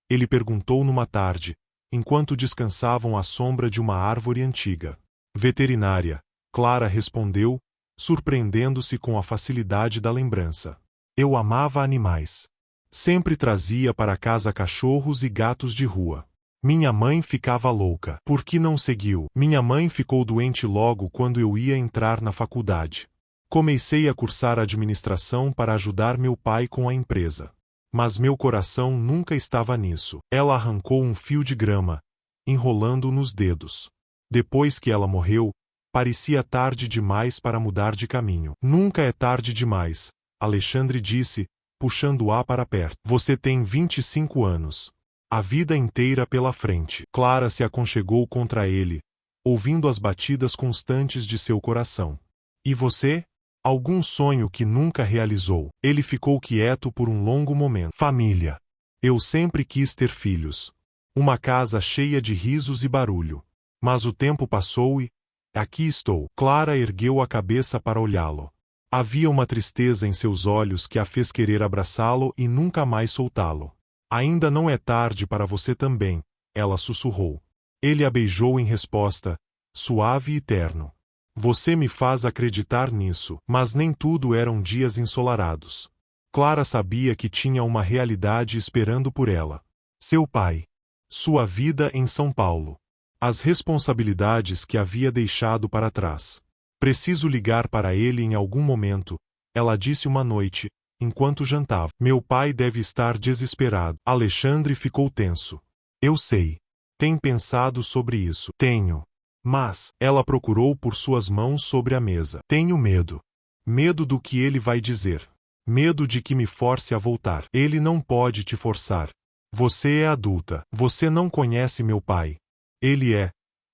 Ele perguntou numa tarde, enquanto descansavam à sombra de uma árvore antiga. Veterinária, Clara respondeu, surpreendendo-se com a facilidade da lembrança. Eu amava animais. Sempre trazia para casa cachorros e gatos de rua. Minha mãe ficava louca. Por que não seguiu? Minha mãe ficou doente logo quando eu ia entrar na faculdade. Comecei a cursar administração para ajudar meu pai com a empresa. Mas meu coração nunca estava nisso. Ela arrancou um fio de grama, enrolando-o nos dedos. Depois que ela morreu, parecia tarde demais para mudar de caminho. Nunca é tarde demais, Alexandre disse, puxando-a para perto. Você tem 25 anos. A vida inteira pela frente. Clara se aconchegou contra ele, ouvindo as batidas constantes de seu coração. E você? Algum sonho que nunca realizou? Ele ficou quieto por um longo momento. Família. Eu sempre quis ter filhos. Uma casa cheia de risos e barulho. Mas o tempo passou e... aqui estou. Clara ergueu a cabeça para olhá-lo. Havia uma tristeza em seus olhos que a fez querer abraçá-lo e nunca mais soltá-lo. Ainda não é tarde para você também, ela sussurrou. Ele a beijou em resposta, suave e terno. Você me faz acreditar nisso, mas nem tudo eram dias ensolarados. Clara sabia que tinha uma realidade esperando por ela. Seu pai. Sua vida em São Paulo. As responsabilidades que havia deixado para trás. Preciso ligar para ele em algum momento, ela disse uma noite, enquanto jantava. Meu pai deve estar desesperado. Alexandre ficou tenso. Eu sei. Tem pensado sobre isso? Tenho. Mas, ela procurou por suas mãos sobre a mesa. Tenho medo. Medo do que ele vai dizer. Medo de que me force a voltar. Ele não pode te forçar. Você é adulta. Você não conhece meu pai. Ele é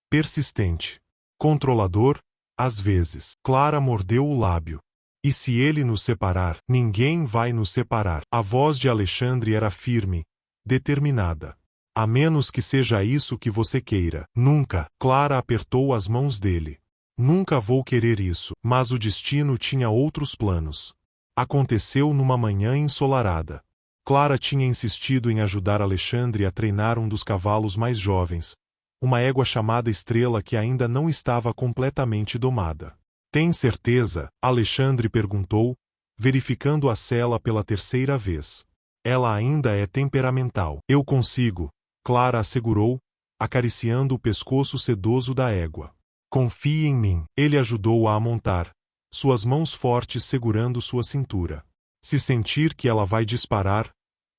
persistente. Controlador, às vezes. Clara mordeu o lábio. E se ele nos separar, ninguém vai nos separar. A voz de Alexandre era firme, determinada. A menos que seja isso que você queira. Nunca. Clara apertou as mãos dele. Nunca vou querer isso. Mas o destino tinha outros planos. Aconteceu numa manhã ensolarada. Clara tinha insistido em ajudar Alexandre a treinar um dos cavalos mais jovens, uma égua chamada Estrela que ainda não estava completamente domada. Tem certeza? Alexandre perguntou, verificando a sela pela terceira vez. Ela ainda é temperamental. Eu consigo, Clara assegurou, acariciando o pescoço sedoso da égua. Confie em mim. Ele ajudou-a a montar, suas mãos fortes segurando sua cintura. Se sentir que ela vai disparar,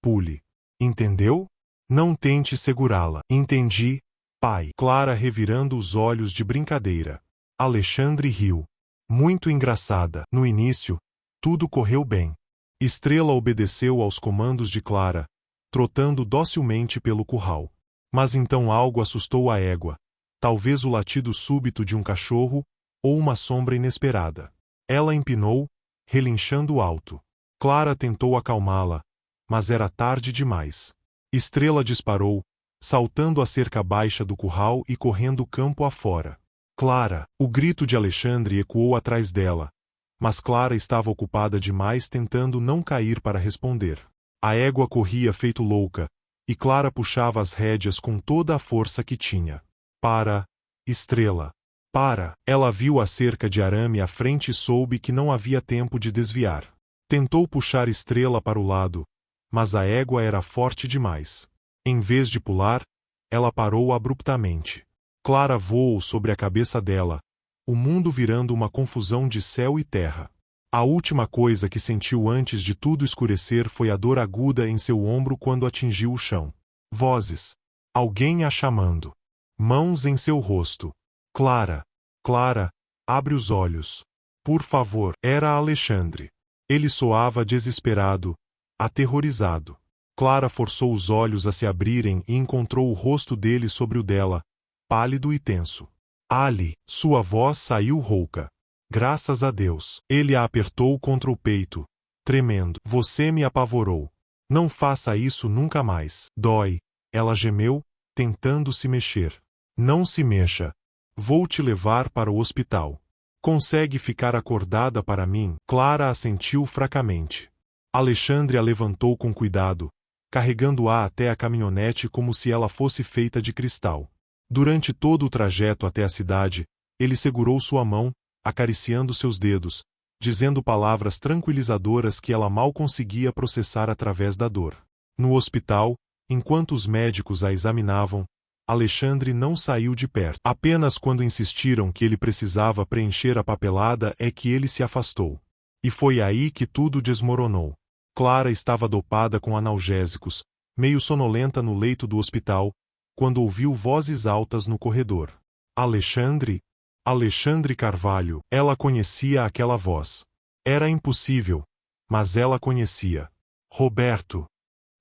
pule. Entendeu? Não tente segurá-la. Entendi, pai. Clara revirando os olhos de brincadeira. Alexandre riu. Muito engraçada. No início, tudo correu bem. Estrela obedeceu aos comandos de Clara, trotando docilmente pelo curral. Mas então algo assustou a égua. Talvez o latido súbito de um cachorro, ou uma sombra inesperada. Ela empinou, relinchando alto. Clara tentou acalmá-la, mas era tarde demais. Estrela disparou, saltando a cerca baixa do curral e correndo campo afora. Clara! O grito de Alexandre ecoou atrás dela, mas Clara estava ocupada demais tentando não cair para responder. A égua corria feito louca, e Clara puxava as rédeas com toda a força que tinha. Para, Estrela! Para! Ela viu a cerca de arame à frente e soube que não havia tempo de desviar. Tentou puxar Estrela para o lado, mas a égua era forte demais. Em vez de pular, ela parou abruptamente. Clara voou sobre a cabeça dela, o mundo virando uma confusão de céu e terra. A última coisa que sentiu antes de tudo escurecer foi a dor aguda em seu ombro quando atingiu o chão. Vozes. Alguém a chamando. Mãos em seu rosto. Clara! Clara! Abre os olhos. Por favor. Era Alexandre. Ele soava desesperado, aterrorizado. Clara forçou os olhos a se abrirem e encontrou o rosto dele sobre o dela, pálido e tenso. Ali, sua voz saiu rouca. Graças a Deus. Ele a apertou contra o peito, tremendo. Você me apavorou. Não faça isso nunca mais. Dói. Ela gemeu, tentando se mexer. Não se mexa. Vou te levar para o hospital. Consegue ficar acordada para mim? Clara assentiu fracamente. Alexandre a levantou com cuidado, carregando-a até a caminhonete como se ela fosse feita de cristal. Durante todo o trajeto até a cidade, ele segurou sua mão, acariciando seus dedos, dizendo palavras tranquilizadoras que ela mal conseguia processar através da dor. No hospital, enquanto os médicos a examinavam, Alexandre não saiu de perto. Apenas quando insistiram que ele precisava preencher a papelada é que ele se afastou. E foi aí que tudo desmoronou. Clara estava dopada com analgésicos, meio sonolenta no leito do hospital, quando ouviu vozes altas no corredor. Alexandre? Alexandre Carvalho. Ela conhecia aquela voz. Era impossível, mas ela conhecia. Roberto.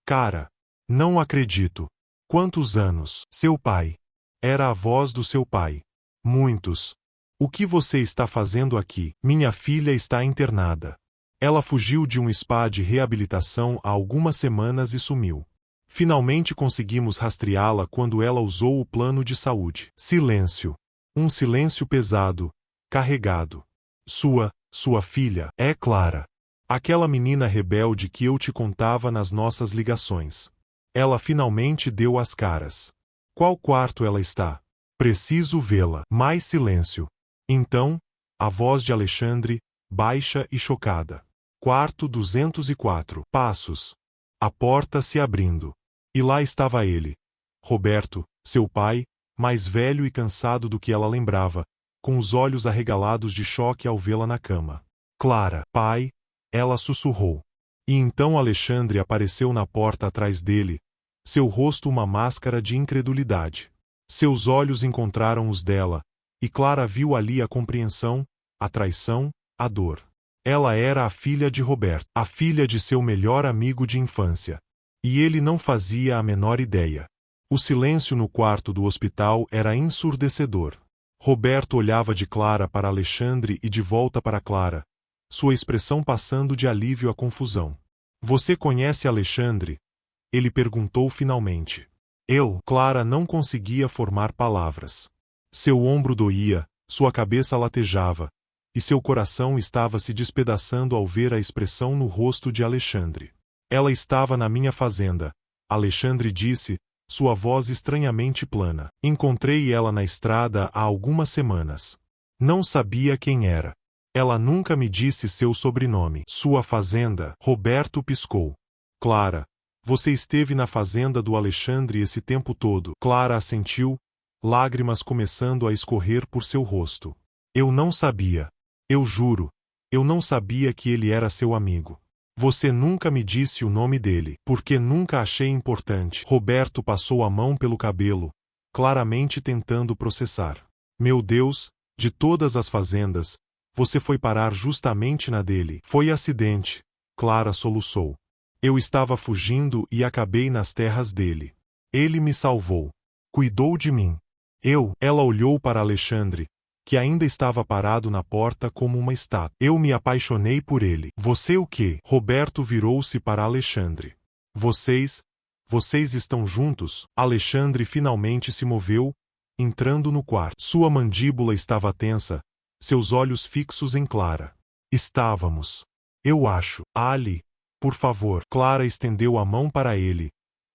Cara. Não acredito. Quantos anos? Seu pai. Era a voz do seu pai. Muitos. O que você está fazendo aqui? Minha filha está internada. Ela fugiu de um spa de reabilitação há algumas semanas e sumiu. Finalmente conseguimos rastreá-la quando ela usou o plano de saúde. Silêncio. Um silêncio pesado, carregado. Sua filha, é Clara. Aquela menina rebelde que eu te contava nas nossas ligações. Ela finalmente deu as caras. Qual quarto ela está? Preciso vê-la. Mais silêncio. Então, a voz de Alexandre, baixa e chocada. Quarto 204. Passos. A porta se abrindo. E lá estava ele. Roberto, seu pai, mais velho e cansado do que ela lembrava, com os olhos arregalados de choque ao vê-la na cama. Clara, pai, ela sussurrou. E então Alexandre apareceu na porta atrás dele, seu rosto uma máscara de incredulidade. Seus olhos encontraram os dela, e Clara viu ali a compreensão, a traição, a dor. Ela era a filha de Roberto, a filha de seu melhor amigo de infância. E ele não fazia a menor ideia. O silêncio no quarto do hospital era ensurdecedor. Roberto olhava de Clara para Alexandre e de volta para Clara, sua expressão passando de alívio à confusão. Você conhece Alexandre? Ele perguntou finalmente. Clara não conseguia formar palavras. Seu ombro doía, sua cabeça latejava, e seu coração estava se despedaçando ao ver a expressão no rosto de Alexandre. Ela estava na minha fazenda, Alexandre disse, sua voz estranhamente plana. Encontrei ela na estrada há algumas semanas. Não sabia quem era. Ela nunca me disse seu sobrenome. Sua fazenda? Roberto piscou. Clara, você esteve na fazenda do Alexandre esse tempo todo. Clara assentiu, lágrimas começando a escorrer por seu rosto. Eu não sabia. Eu juro, eu não sabia que ele era seu amigo. Você nunca me disse o nome dele, porque nunca achei importante. Roberto passou a mão pelo cabelo, claramente tentando processar. Meu Deus, de todas as fazendas, você foi parar justamente na dele. Foi acidente, Clara soluçou. Eu estava fugindo e acabei nas terras dele. Ele me salvou. Cuidou de mim. Ela olhou para Alexandre, que ainda estava parado na porta como uma estátua. Eu me apaixonei por ele. Você o quê? Roberto virou-se para Alexandre. Vocês estão juntos? Alexandre finalmente se moveu, entrando no quarto. Sua mandíbula estava tensa, seus olhos fixos em Clara. Estávamos. Eu acho. Ali, por favor. Clara estendeu a mão para ele,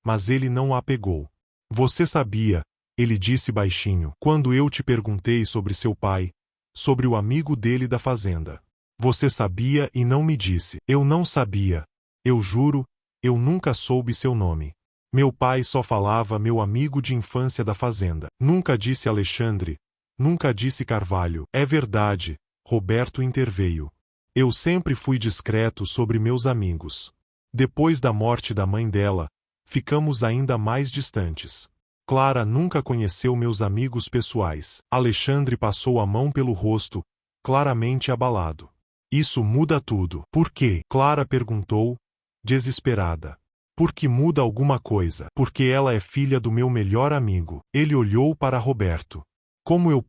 mas ele não a pegou. Você sabia, ele disse baixinho, quando eu te perguntei sobre seu pai, sobre o amigo dele da fazenda. Você sabia e não me disse. Eu não sabia. Eu juro, eu nunca soube seu nome. Meu pai só falava meu amigo de infância da fazenda. Nunca disse Alexandre, nunca disse Carvalho. É verdade, Roberto interveio. Eu sempre fui discreto sobre meus amigos. Depois da morte da mãe dela, ficamos ainda mais distantes. Clara nunca conheceu meus amigos pessoais. Alexandre passou a mão pelo rosto, claramente abalado. Isso muda tudo. Por quê? Clara perguntou, desesperada. Porque muda alguma coisa. Porque ela é filha do meu melhor amigo. Ele olhou para Roberto. Como eu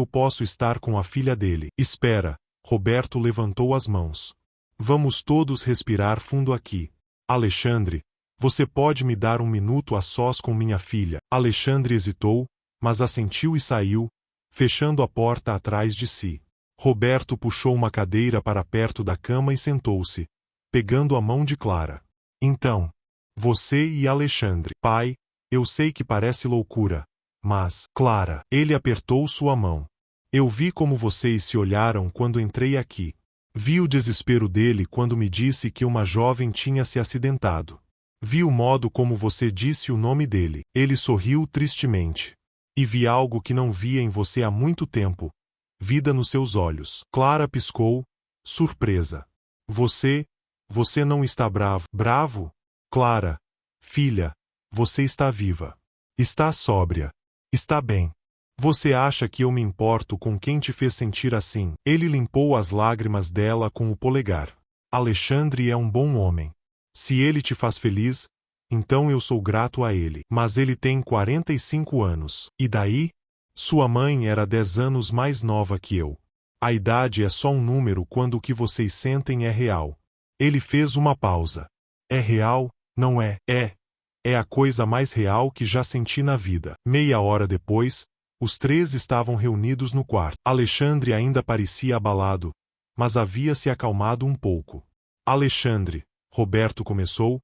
posso estar com a filha dele? Espera, Roberto levantou as mãos. Vamos todos respirar fundo aqui. Alexandre, você pode me dar um minuto a sós com minha filha? Alexandre hesitou, mas assentiu e saiu, fechando a porta atrás de si. Roberto puxou uma cadeira para perto da cama e sentou-se, pegando a mão de Clara. Então, você e Alexandre. Pai, eu sei que parece loucura, mas, Clara, ele apertou sua mão. Eu vi como vocês se olharam quando entrei aqui. Vi o desespero dele quando me disse que uma jovem tinha se acidentado. Vi o modo como você disse o nome dele. Ele sorriu tristemente. E vi algo que não via em você há muito tempo. Vida nos seus olhos. Clara piscou, surpresa. Você não está bravo. Bravo? Clara, filha, você está viva. Está sóbria. Está bem. Você acha que eu me importo com quem te fez sentir assim? Ele limpou as lágrimas dela com o polegar. Alexandre é um bom homem. Se ele te faz feliz, então eu sou grato a ele. Mas ele tem 45 anos. E daí? Sua mãe era 10 anos mais nova que eu. A idade é só um número quando o que vocês sentem é real. Ele fez uma pausa. É real, não é? É a coisa mais real que já senti na vida. Meia hora depois, os três estavam reunidos no quarto. Alexandre ainda parecia abalado, mas havia se acalmado um pouco. Alexandre, Roberto começou,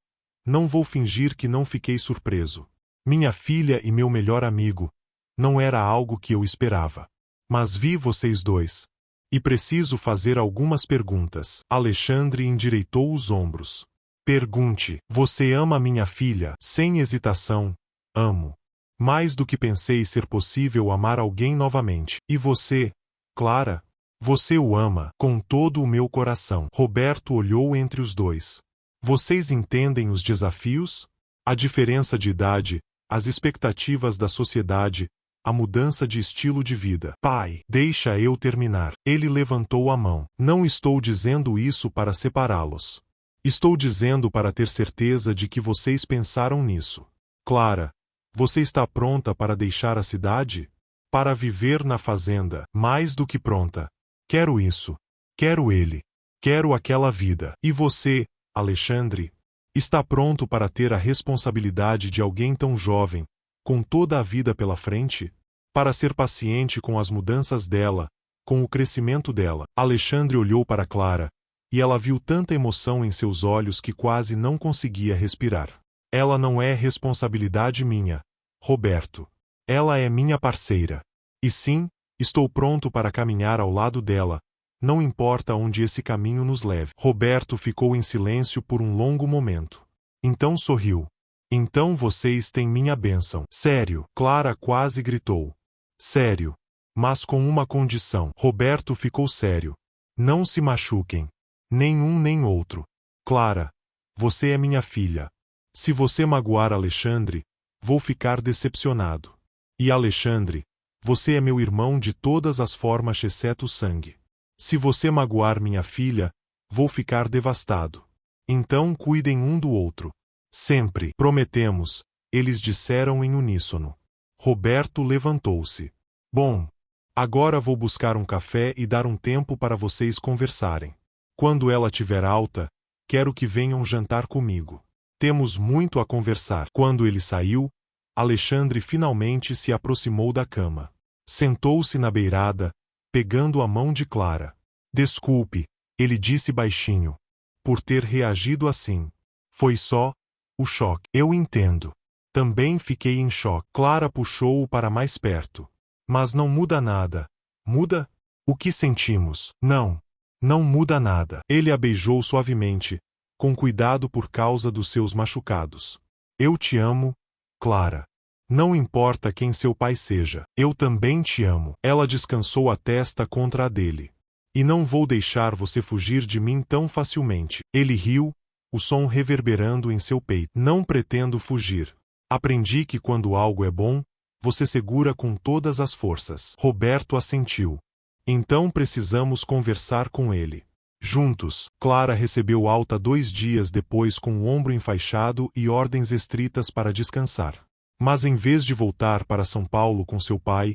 não vou fingir que não fiquei surpreso. Minha filha e meu melhor amigo. Não era algo que eu esperava. Mas vi vocês dois. E preciso fazer algumas perguntas. Alexandre endireitou os ombros. Pergunte. Você ama minha filha? Sem hesitação. Amo. Mais do que pensei ser possível amar alguém novamente. E você, Clara? Você o ama, com todo o meu coração. Roberto olhou entre os dois. Vocês entendem os desafios? A diferença de idade, as expectativas da sociedade, a mudança de estilo de vida. Pai, deixa eu terminar. Ele levantou a mão. Não estou dizendo isso para separá-los. Estou dizendo para ter certeza de que vocês pensaram nisso. Clara, você está pronta para deixar a cidade? Para viver na fazenda? Mais do que pronta. Quero isso. Quero ele. Quero aquela vida. E você, Alexandre? Está pronto para ter a responsabilidade de alguém tão jovem, com toda a vida pela frente? Para ser paciente com as mudanças dela, com o crescimento dela? Alexandre olhou para Clara, e ela viu tanta emoção em seus olhos que quase não conseguia respirar. Ela não é responsabilidade minha, Roberto. Ela é minha parceira. E sim, estou pronto para caminhar ao lado dela, não importa onde esse caminho nos leve. Roberto ficou em silêncio por um longo momento. Então sorriu. Então vocês têm minha bênção. Sério, Clara quase gritou. Sério. Mas com uma condição. Roberto ficou sério. Não se machuquem. Nenhum nem outro. Clara, você é minha filha. Se você magoar Alexandre, vou ficar decepcionado. E Alexandre, você é meu irmão de todas as formas exceto o sangue. Se você magoar minha filha, vou ficar devastado. Então cuidem um do outro. Sempre. Prometemos, eles disseram em uníssono. Roberto levantou-se. Bom, agora vou buscar um café e dar um tempo para vocês conversarem. Quando ela tiver alta, quero que venham jantar comigo. Temos muito a conversar. Quando ele saiu, Alexandre finalmente se aproximou da cama. Sentou-se na beirada, pegando a mão de Clara. Desculpe, ele disse baixinho, por ter reagido assim. Foi só o choque. Eu entendo. Também fiquei em choque. Clara puxou-o para mais perto. Mas não muda nada. Muda? O que sentimos? Não. Não muda nada. Ele a beijou suavemente, com cuidado por causa dos seus machucados. Eu te amo, Clara. Não importa quem seu pai seja. Eu também te amo. Ela descansou a testa contra a dele. E não vou deixar você fugir de mim tão facilmente. Ele riu, o som reverberando em seu peito. Não pretendo fugir. Aprendi que quando algo é bom, você segura com todas as forças. Roberto assentiu. Então precisamos conversar com ele. Juntos. Clara recebeu alta 2 dias depois com o ombro enfaixado e ordens estritas para descansar. Mas em vez de voltar para São Paulo com seu pai,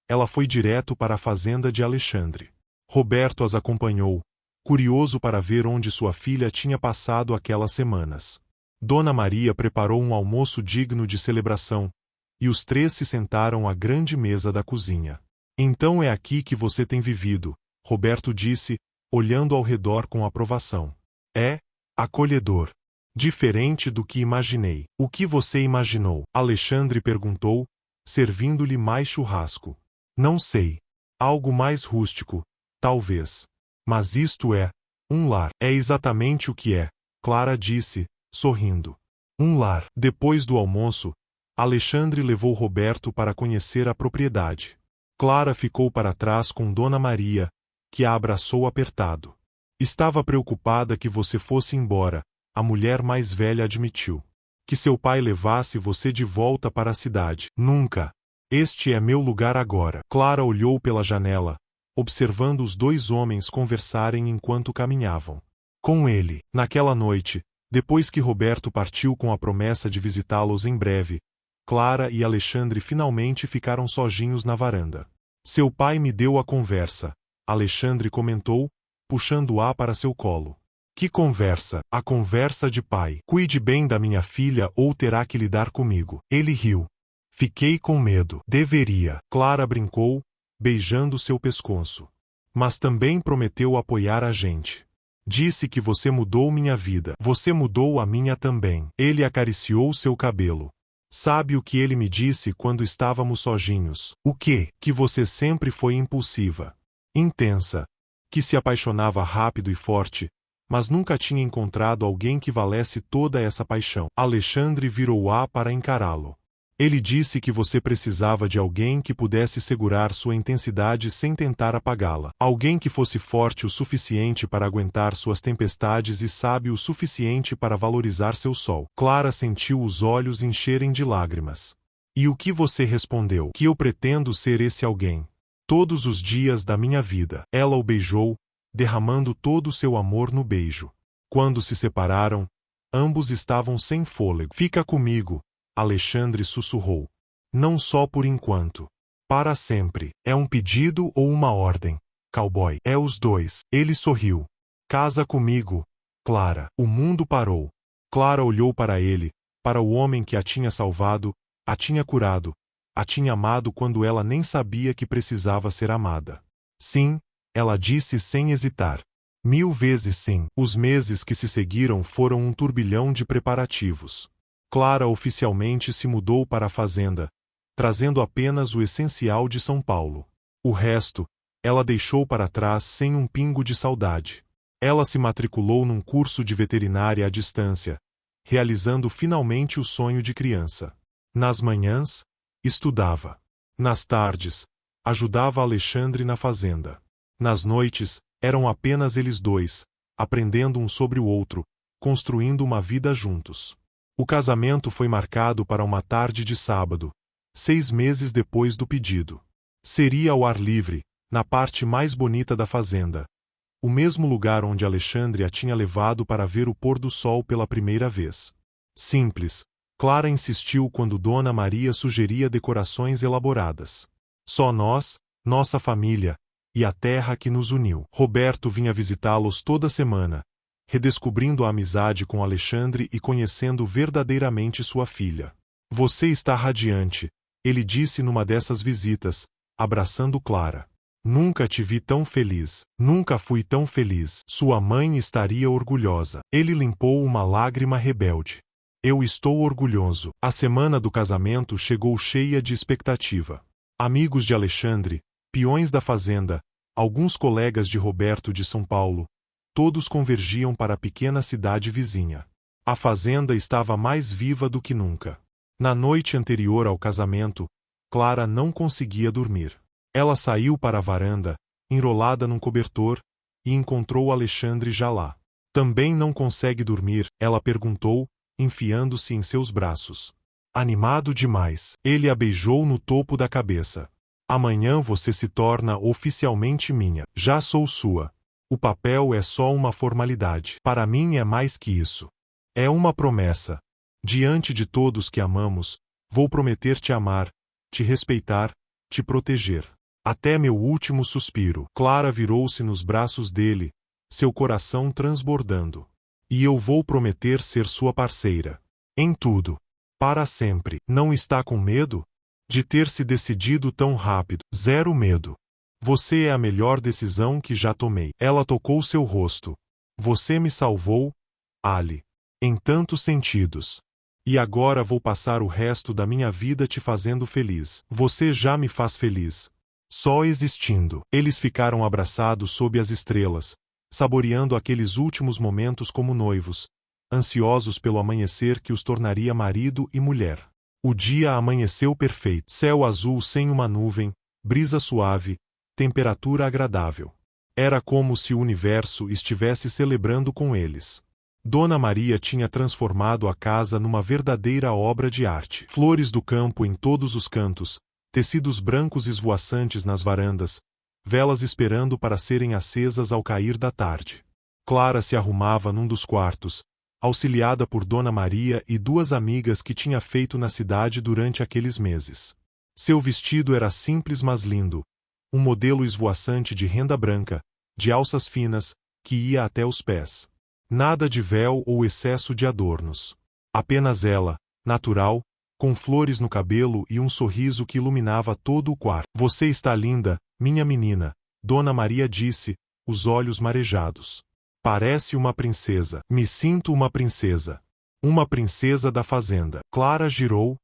ela foi direto para a fazenda de Alexandre. Roberto as acompanhou, curioso para ver onde sua filha tinha passado aquelas semanas. Dona Maria preparou um almoço digno de celebração, e os 3 se sentaram à grande mesa da cozinha. Então é aqui que você tem vivido, Roberto disse, olhando ao redor com aprovação. É acolhedor. Diferente do que imaginei. O que você imaginou? Alexandre perguntou, servindo-lhe mais churrasco. Não sei. Algo mais rústico, talvez. Mas isto é um lar. É exatamente o que é, Clara disse, sorrindo. Um lar. Depois do almoço, Alexandre levou Roberto para conhecer a propriedade. Clara ficou para trás com Dona Maria, que a abraçou apertado. Estava preocupada que você fosse embora, a mulher mais velha admitiu. Que seu pai levasse você de volta para a cidade. Nunca. Este é meu lugar agora. Clara olhou pela janela, observando os 2 homens conversarem enquanto caminhavam. Com ele, naquela noite, depois que Roberto partiu com a promessa de visitá-los em breve, Clara e Alexandre finalmente ficaram sozinhos na varanda. Seu pai me deu a conversa, Alexandre comentou, puxando-a para seu colo. Que conversa? A conversa de pai. Cuide bem da minha filha ou terá que lidar comigo. Ele riu. Fiquei com medo. Deveria. Clara brincou, beijando seu pescoço. Mas também prometeu apoiar a gente. Disse que você mudou minha vida. Você mudou a minha também. Ele acariciou seu cabelo. Sabe o que ele me disse quando estávamos sozinhos? O quê? Que você sempre foi impulsiva. Intensa. Que se apaixonava rápido e forte, mas nunca tinha encontrado alguém que valesse toda essa paixão. Alexandre virou-a para encará-lo. Ele disse que você precisava de alguém que pudesse segurar sua intensidade sem tentar apagá-la. Alguém que fosse forte o suficiente para aguentar suas tempestades e sábio o suficiente para valorizar seu sol. Clara sentiu os olhos encherem de lágrimas. E o que você respondeu? Que eu pretendo ser esse alguém. Todos os dias da minha vida. Ela o beijou, derramando todo o seu amor no beijo. Quando se separaram, ambos estavam sem fôlego. Fica comigo, Alexandre sussurrou. Não só por enquanto. Para sempre. É um pedido ou uma ordem, cowboy? É os dois. Ele sorriu. Casa comigo, Clara. O mundo parou. Clara olhou para ele, para o homem que a tinha salvado, a tinha curado, a tinha amado quando ela nem sabia que precisava ser amada. Sim, ela disse sem hesitar. 1000 vezes sim. Os meses que se seguiram foram um turbilhão de preparativos. Clara oficialmente se mudou para a fazenda, trazendo apenas o essencial de São Paulo. O resto, ela deixou para trás sem um pingo de saudade. Ela se matriculou num curso de veterinária à distância, realizando finalmente o sonho de criança. Nas manhãs, estudava. Nas tardes, ajudava Alexandre na fazenda. Nas noites, eram apenas eles dois, aprendendo um sobre o outro, construindo uma vida juntos. O casamento foi marcado para uma tarde de sábado, 6 meses depois do pedido. Seria ao ar livre, na parte mais bonita da fazenda, o mesmo lugar onde Alexandre a tinha levado para ver o pôr do sol pela primeira vez. Simples, Clara insistiu quando Dona Maria sugeria decorações elaboradas. Só nós, nossa família, e a terra que nos uniu. Roberto vinha visitá-los toda semana, redescobrindo a amizade com Alexandre e conhecendo verdadeiramente sua filha. Você está radiante, ele disse numa dessas visitas, abraçando Clara. Nunca te vi tão feliz, nunca fui tão feliz. Sua mãe estaria orgulhosa. Ele limpou uma lágrima rebelde. Eu estou orgulhoso. A semana do casamento chegou cheia de expectativa. Amigos de Alexandre, peões da fazenda, alguns colegas de Roberto de São Paulo, todos convergiam para a pequena cidade vizinha. A fazenda estava mais viva do que nunca. Na noite anterior ao casamento, Clara não conseguia dormir. Ela saiu para a varanda, enrolada num cobertor, e encontrou Alexandre já lá. Também não consegue dormir? Ela perguntou, enfiando-se em seus braços. Animado demais. Ele a beijou no topo da cabeça. Amanhã você se torna oficialmente minha. Já sou sua. O papel é só uma formalidade. Para mim é mais que isso. É uma promessa. Diante de todos que amamos, vou prometer te amar, te respeitar, te proteger. Até meu último suspiro. Clara virou-se nos braços dele, seu coração transbordando. E eu vou prometer ser sua parceira. Em tudo. Para sempre. Não está com medo? De ter se decidido tão rápido. Zero medo. Você é a melhor decisão que já tomei. Ela tocou seu rosto. Você me salvou, Ali. Em tantos sentidos. E agora vou passar o resto da minha vida te fazendo feliz. Você já me faz feliz. Só existindo. Eles ficaram abraçados sob as estrelas, saboreando aqueles últimos momentos como noivos, ansiosos pelo amanhecer que os tornaria marido e mulher. O dia amanheceu perfeito. Céu azul sem uma nuvem, brisa suave, temperatura agradável. Era como se o universo estivesse celebrando com eles. Dona Maria tinha transformado a casa numa verdadeira obra de arte. Flores do campo em todos os cantos, tecidos brancos esvoaçantes nas varandas, velas esperando para serem acesas ao cair da tarde. Clara se arrumava num dos quartos, auxiliada por Dona Maria e 2 amigas que tinha feito na cidade durante aqueles meses. Seu vestido era simples mas lindo, um modelo esvoaçante de renda branca, de alças finas, que ia até os pés. Nada de véu ou excesso de adornos. Apenas ela, natural, com flores no cabelo e um sorriso que iluminava todo o quarto. Você está linda, minha menina, Dona Maria disse, os olhos marejados. Parece uma princesa. Me sinto uma princesa. Uma princesa da fazenda. Clara girou,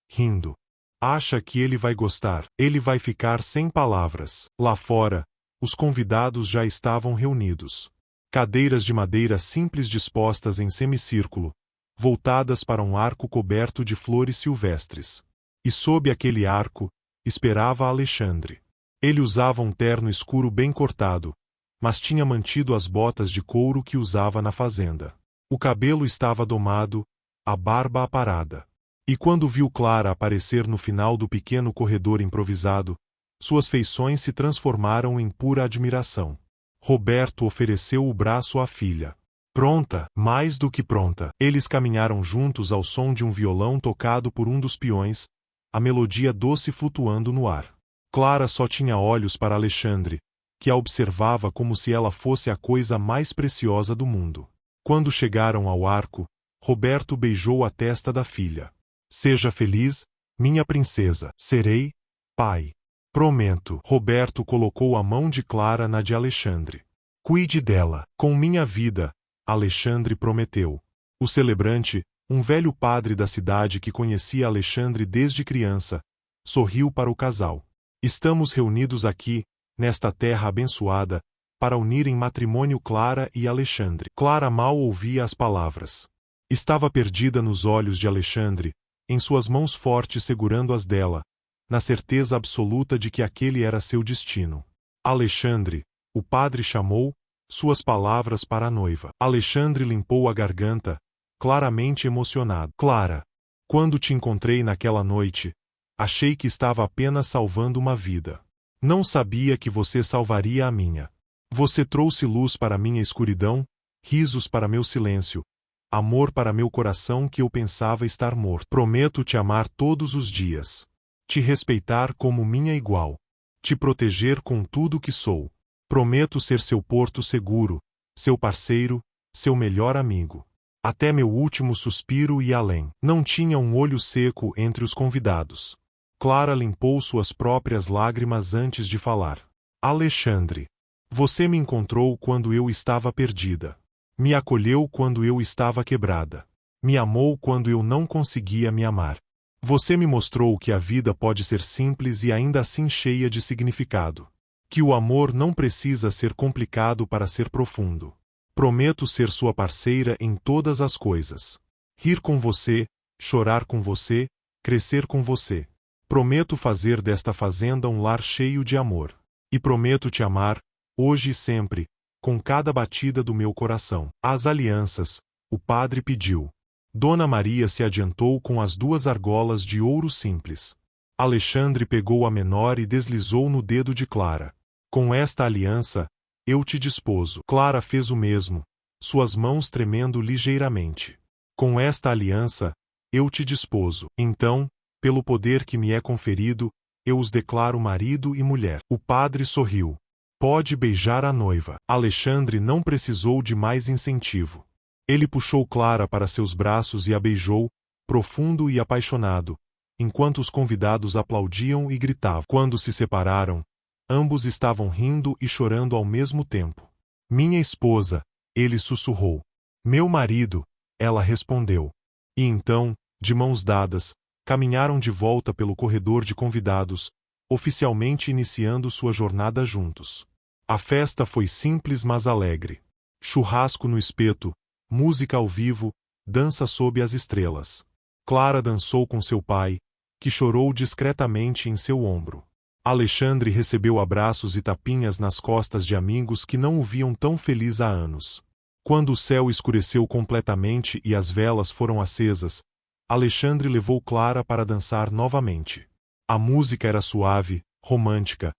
rindo. Acha que ele vai gostar? Ele vai ficar sem palavras. Lá fora, os convidados já estavam reunidos. Cadeiras de madeira simples dispostas em semicírculo, voltadas para um arco coberto de flores silvestres. E sob aquele arco, esperava Alexandre. Ele usava um terno escuro bem cortado, mas tinha mantido as botas de couro que usava na fazenda. O cabelo estava domado, a barba aparada. E quando viu Clara aparecer no final do pequeno corredor improvisado, suas feições se transformaram em pura admiração. Roberto ofereceu o braço à filha. Pronta, mais do que pronta. Eles caminharam juntos ao som de um violão tocado por um dos peões, a melodia doce flutuando no ar. Clara só tinha olhos para Alexandre, que a observava como se ela fosse a coisa mais preciosa do mundo. Quando chegaram ao arco, Roberto beijou a testa da filha. Seja feliz, minha princesa. Serei, pai. Prometo. Roberto colocou a mão de Clara na de Alexandre. Cuide dela. Com minha vida, Alexandre prometeu. O celebrante, um velho padre da cidade que conhecia Alexandre desde criança, sorriu para o casal. Estamos reunidos aqui, nesta terra abençoada, para unir em matrimônio Clara e Alexandre. Clara mal ouvia as palavras. Estava perdida nos olhos de Alexandre, em suas mãos fortes segurando as dela, na certeza absoluta de que aquele era seu destino. Alexandre, o padre chamou, suas palavras para a noiva. Alexandre limpou a garganta, claramente emocionado. Clara, quando te encontrei naquela noite, achei que estava apenas salvando uma vida. Não sabia que você salvaria a minha. Você trouxe luz para minha escuridão, risos para meu silêncio, amor para meu coração que eu pensava estar morto. Prometo te amar todos os dias. Te respeitar como minha igual. Te proteger com tudo que sou. Prometo ser seu porto seguro, seu parceiro, seu melhor amigo. Até meu último suspiro e além. Não tinha um olho seco entre os convidados. Clara limpou suas próprias lágrimas antes de falar. Alexandre, você me encontrou quando eu estava perdida. Me acolheu quando eu estava quebrada. Me amou quando eu não conseguia me amar. Você me mostrou que a vida pode ser simples e ainda assim cheia de significado. Que o amor não precisa ser complicado para ser profundo. Prometo ser sua parceira em todas as coisas. Rir com você, chorar com você, crescer com você. Prometo fazer desta fazenda um lar cheio de amor. E prometo te amar, hoje e sempre, com cada batida do meu coração. As alianças, o padre pediu. Dona Maria se adiantou com as 2 argolas de ouro simples. Alexandre pegou a menor e deslizou no dedo de Clara. Com esta aliança, eu te desposo. Clara fez o mesmo, suas mãos tremendo ligeiramente. Com esta aliança, eu te desposo. Então, pelo poder que me é conferido, eu os declaro marido e mulher. O padre sorriu. Pode beijar a noiva. Alexandre não precisou de mais incentivo. Ele puxou Clara para seus braços e a beijou, profundo e apaixonado, enquanto os convidados aplaudiam e gritavam. Quando se separaram, ambos estavam rindo e chorando ao mesmo tempo. Minha esposa, ele sussurrou. Meu marido, ela respondeu. E então, de mãos dadas, caminharam de volta pelo corredor de convidados, oficialmente iniciando sua jornada juntos. A festa foi simples mas alegre. Churrasco no espeto, música ao vivo, dança sob as estrelas. Clara dançou com seu pai, que chorou discretamente em seu ombro. Alexandre recebeu abraços e tapinhas nas costas de amigos que não o viam tão feliz há anos. Quando o céu escureceu completamente e as velas foram acesas, Alexandre levou Clara para dançar novamente. A música era suave, romântica,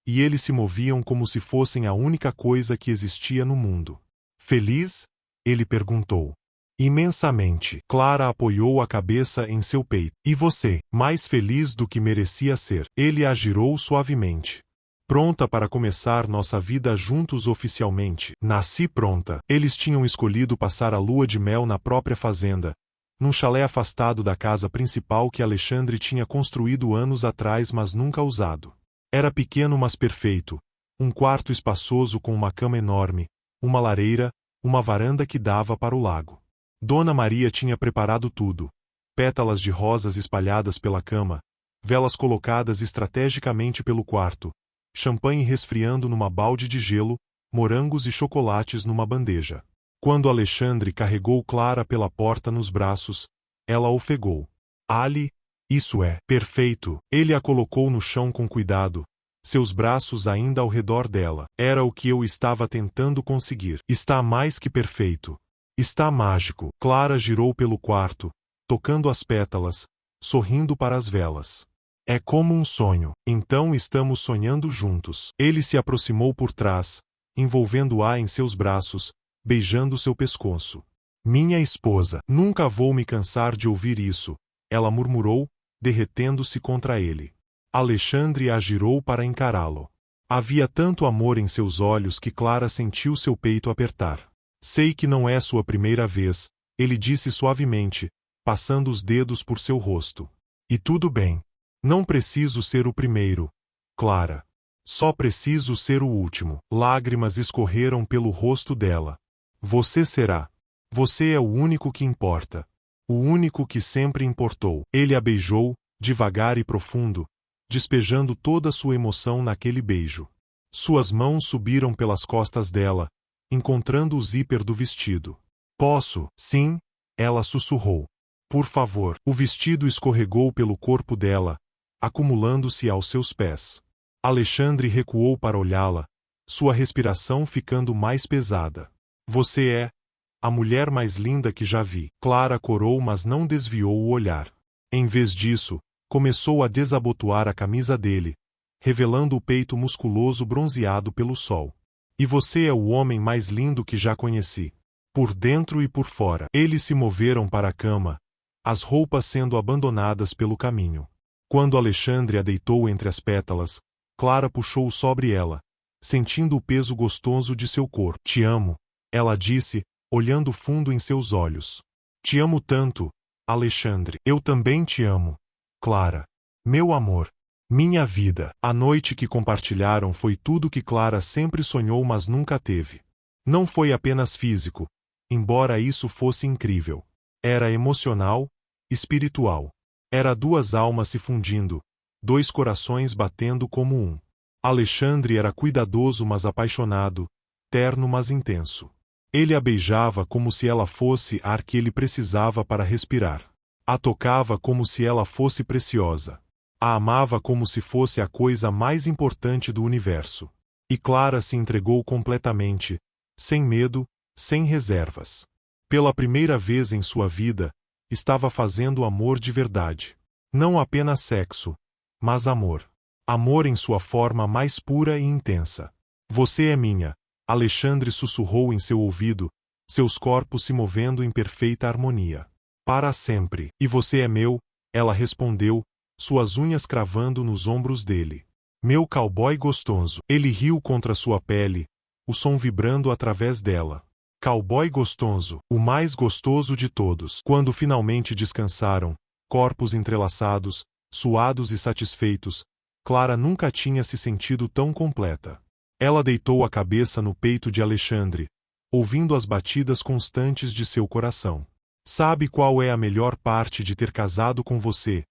e eles se moviam como se fossem a única coisa que existia no mundo. Feliz? Ele perguntou. Imensamente. Clara apoiou a cabeça em seu peito. E você, mais feliz do que merecia ser? Ele a girou suavemente. Pronta para começar nossa vida juntos oficialmente. Nasci pronta. Eles tinham escolhido passar a lua de mel na própria fazenda, num chalé afastado da casa principal que Alexandre tinha construído anos atrás mas nunca usado. Era pequeno mas perfeito, um quarto espaçoso com uma cama enorme, uma lareira, uma varanda que dava para o lago. Dona Maria tinha preparado tudo: pétalas de rosas espalhadas pela cama, velas colocadas estrategicamente pelo quarto, champanhe resfriando numa balde de gelo, morangos e chocolates numa bandeja. Quando Alexandre carregou Clara pela porta nos braços, ela ofegou. Ali, Isso é perfeito. Ele a colocou no chão com cuidado, seus braços ainda ao redor dela. Era o que eu estava tentando conseguir. Está mais que perfeito. Está mágico. Clara girou pelo quarto, tocando as pétalas, sorrindo para as velas. É como um sonho. Então estamos sonhando juntos. Ele se aproximou por trás, envolvendo-a em seus braços, beijando seu pescoço. Minha esposa. Nunca vou me cansar de ouvir isso, ela murmurou, derretendo-se contra ele. Alexandre a girou para encará-lo. Havia tanto amor em seus olhos que Clara sentiu seu peito apertar. Sei que não é sua primeira vez, ele disse suavemente, passando os dedos por seu rosto. E tudo bem. Não preciso ser o primeiro, Clara. Só preciso ser o último. Lágrimas escorreram pelo rosto dela. Você será. Você é o único que importa. O único que sempre importou. Ele a beijou, devagar e profundo, despejando toda sua emoção naquele beijo. Suas mãos subiram pelas costas dela, encontrando o zíper do vestido. Posso? Sim, ela sussurrou. Por favor. O vestido escorregou pelo corpo dela, acumulando-se aos seus pés. Alexandre recuou para olhá-la, sua respiração ficando mais pesada. Você é a mulher mais linda que já vi. Clara corou, mas não desviou o olhar. Em vez disso, começou a desabotoar a camisa dele, revelando o peito musculoso bronzeado pelo sol. E você é o homem mais lindo que já conheci. Por dentro e por fora. Eles se moveram para a cama, as roupas sendo abandonadas pelo caminho. Quando Alexandre a deitou entre as pétalas, Clara puxou sobre ela, sentindo o peso gostoso de seu corpo. Te amo, ela disse, olhando fundo em seus olhos. Te amo tanto, Alexandre. Eu também te amo, Clara. Meu amor. Minha vida. A noite que compartilharam foi tudo que Clara sempre sonhou, mas nunca teve. Não foi apenas físico, embora isso fosse incrível. Era emocional, espiritual. Era duas almas se fundindo, dois corações batendo como um. Alexandre era cuidadoso mas apaixonado, terno mas intenso. Ele a beijava como se ela fosse ar que ele precisava para respirar. A tocava como se ela fosse preciosa. A amava como se fosse a coisa mais importante do universo. E Clara se entregou completamente, sem medo, sem reservas. Pela primeira vez em sua vida, estava fazendo amor de verdade. Não apenas sexo, mas amor. Amor em sua forma mais pura e intensa. Você é minha, Alexandre sussurrou em seu ouvido, seus corpos se movendo em perfeita harmonia. Para sempre. E você é meu, ela respondeu, suas unhas cravando nos ombros dele. Meu cowboy gostoso. Ele riu contra sua pele, o som vibrando através dela. Cowboy gostoso, o mais gostoso de todos. Quando finalmente descansaram, corpos entrelaçados, suados e satisfeitos, Clara nunca tinha se sentido tão completa. Ela deitou a cabeça no peito de Alexandre, ouvindo as batidas constantes de seu coração. Sabe qual é a melhor parte de ter casado com você?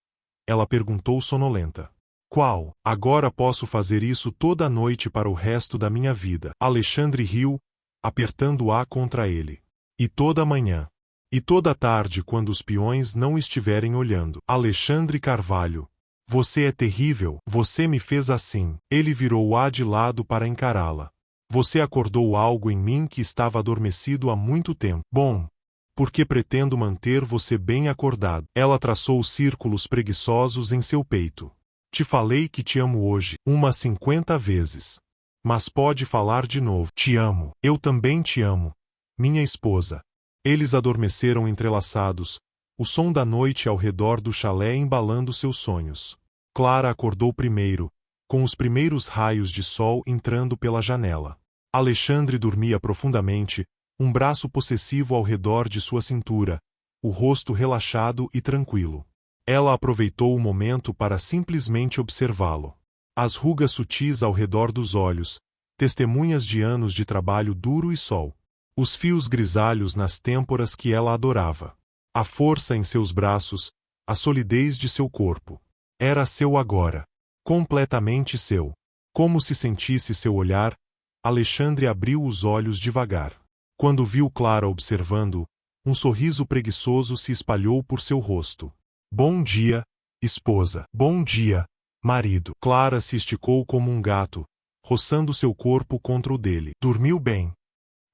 Ela perguntou sonolenta. Qual? Agora posso fazer isso toda noite para o resto da minha vida. Alexandre riu, apertando-a contra ele. E toda manhã. E toda tarde quando os peões não estiverem olhando. Alexandre Carvalho. Você é terrível. Você me fez assim. Ele virou-a de lado para encará-la. Você acordou algo em mim que estava adormecido há muito tempo. Bom, porque pretendo manter você bem acordado. Ela traçou círculos preguiçosos em seu peito. Te falei que te amo hoje, umas 50 vezes. Mas pode falar de novo. Te amo. Eu também te amo. Minha esposa. Eles adormeceram entrelaçados, o som da noite ao redor do chalé embalando seus sonhos. Clara acordou primeiro, com os primeiros raios de sol entrando pela janela. Alexandre dormia profundamente, um braço possessivo ao redor de sua cintura, o rosto relaxado e tranquilo. Ela aproveitou o momento para simplesmente observá-lo. As rugas sutis ao redor dos olhos, testemunhas de anos de trabalho duro e sol. Os fios grisalhos nas têmporas que ela adorava. A força em seus braços, a solidez de seu corpo. Era seu agora. Completamente seu. Como se sentisse seu olhar, Alexandre abriu os olhos devagar. Quando viu Clara observando, um sorriso preguiçoso se espalhou por seu rosto. Bom dia, Esposa. Bom dia, marido. Clara se esticou como um gato, roçando seu corpo contra o dele. Dormiu bem.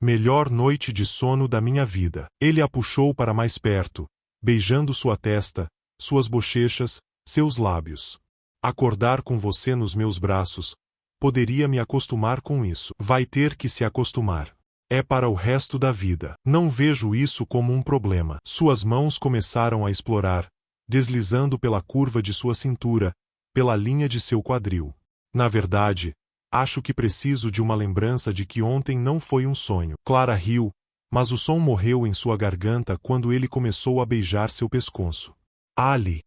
Melhor noite de sono da minha vida. Ele a puxou para mais perto, beijando sua testa, suas bochechas, seus lábios. Acordar com você nos meus braços. Poderia me acostumar com isso. Vai ter que se acostumar. É para o resto da vida. Não vejo isso como um problema. Suas mãos começaram a explorar, deslizando pela curva de sua cintura, pela linha de seu quadril. Na verdade, acho que preciso de uma lembrança de que ontem não foi um sonho. Clara riu, mas o som morreu em sua garganta quando ele começou a beijar seu pescoço. Ali,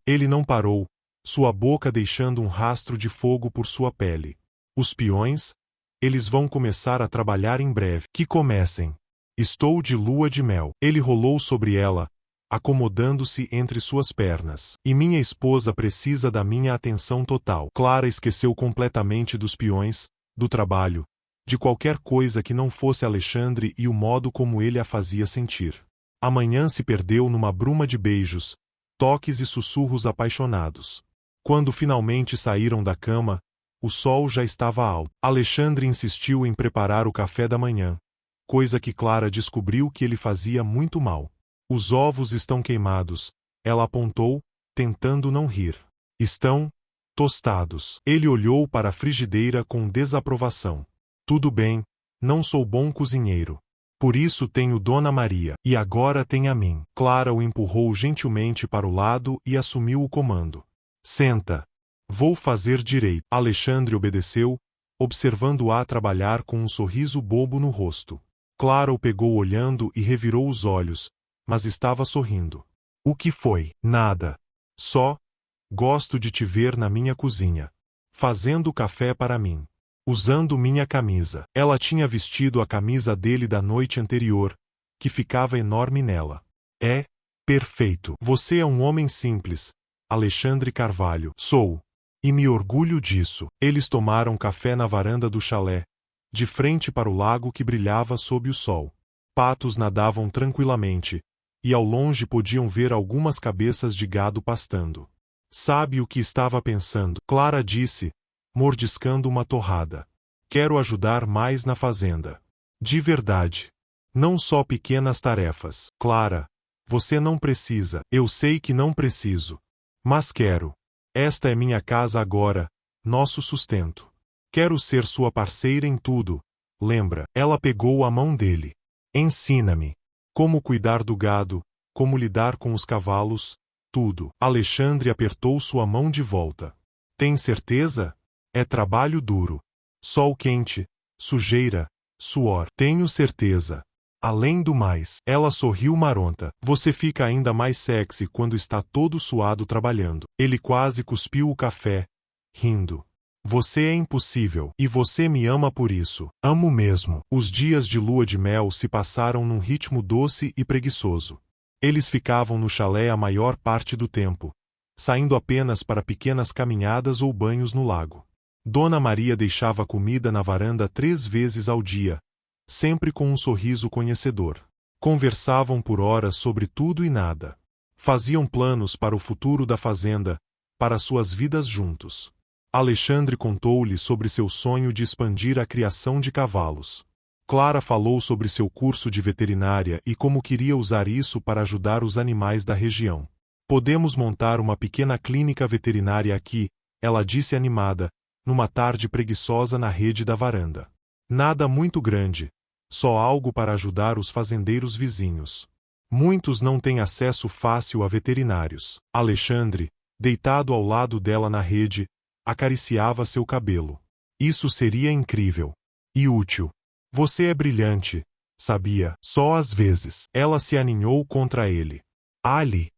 ele não parou, sua boca deixando um rastro de fogo por sua pele. Os peões? Eles vão começar a trabalhar em breve. Que comecem. Estou de lua de mel. Ele rolou sobre ela, acomodando-se entre suas pernas. E minha esposa precisa da minha atenção total. Clara esqueceu completamente dos peões, do trabalho, de qualquer coisa que não fosse Alexandre e o modo como ele a fazia sentir. A manhã se perdeu numa bruma de beijos, toques e sussurros apaixonados. Quando finalmente saíram da cama, o sol já estava alto. Alexandre insistiu em preparar o café da manhã, coisa que Clara descobriu que ele fazia muito mal. Os ovos estão queimados, ela apontou, tentando não rir. Estão tostados. Ele olhou para a frigideira com desaprovação. Tudo bem, não sou bom cozinheiro. Por isso tenho Dona Maria, e agora tem a mim. Clara o empurrou gentilmente para o lado e assumiu o comando. Senta. Vou fazer direito. Alexandre obedeceu, observando-a trabalhar com um sorriso bobo no rosto. Clara o pegou olhando e revirou os olhos, mas estava sorrindo. O que foi? Nada. Só, gosto de te ver na minha cozinha. Fazendo café para mim. Usando minha camisa. Ela tinha vestido a camisa dele da noite anterior, que ficava enorme nela. É perfeito. Você é um homem simples, Alexandre Carvalho. Sou. E me orgulho disso. Eles tomaram café na varanda do chalé, de frente para o lago que brilhava sob o sol. Patos nadavam tranquilamente, e ao longe podiam ver algumas cabeças de gado pastando. Sabe o que estava pensando? Clara disse, mordiscando uma torrada. Quero ajudar mais na fazenda. De verdade. Não só pequenas tarefas. Clara, você não precisa. Eu sei que não preciso. Mas quero. Esta é minha casa agora, nosso sustento. Quero ser sua parceira em tudo. Lembra? Ela pegou a mão dele. Ensina-me. Como cuidar do gado, como lidar com os cavalos, tudo. Alexandre apertou sua mão de volta. Tem certeza? É trabalho duro. Sol quente, sujeira, suor. Tenho certeza. Além do mais, ela sorriu maronta. Você fica ainda mais sexy quando está todo suado trabalhando. Ele quase cuspiu o café, rindo. Você é impossível, e você me ama por isso. Amo mesmo. Os dias de lua de mel se passaram num ritmo doce e preguiçoso. Eles ficavam no chalé a maior parte do tempo, saindo apenas para pequenas caminhadas ou banhos no lago. Dona Maria deixava comida na varanda 3 vezes ao dia, sempre com um sorriso conhecedor. Conversavam por horas sobre tudo e nada. Faziam planos para o futuro da fazenda, para suas vidas juntos. Alexandre contou-lhe sobre seu sonho de expandir a criação de cavalos. Clara falou sobre seu curso de veterinária e como queria usar isso para ajudar os animais da região. Podemos montar uma pequena clínica veterinária aqui, ela disse animada, numa tarde preguiçosa na rede da varanda. Nada muito grande, só algo para ajudar os fazendeiros vizinhos. Muitos não têm acesso fácil a veterinários. Alexandre, deitado ao lado dela na rede, acariciava seu cabelo. Isso seria incrível. E útil. Você é brilhante, sabia? Só às vezes. Ela se aninhou contra ele. Ali,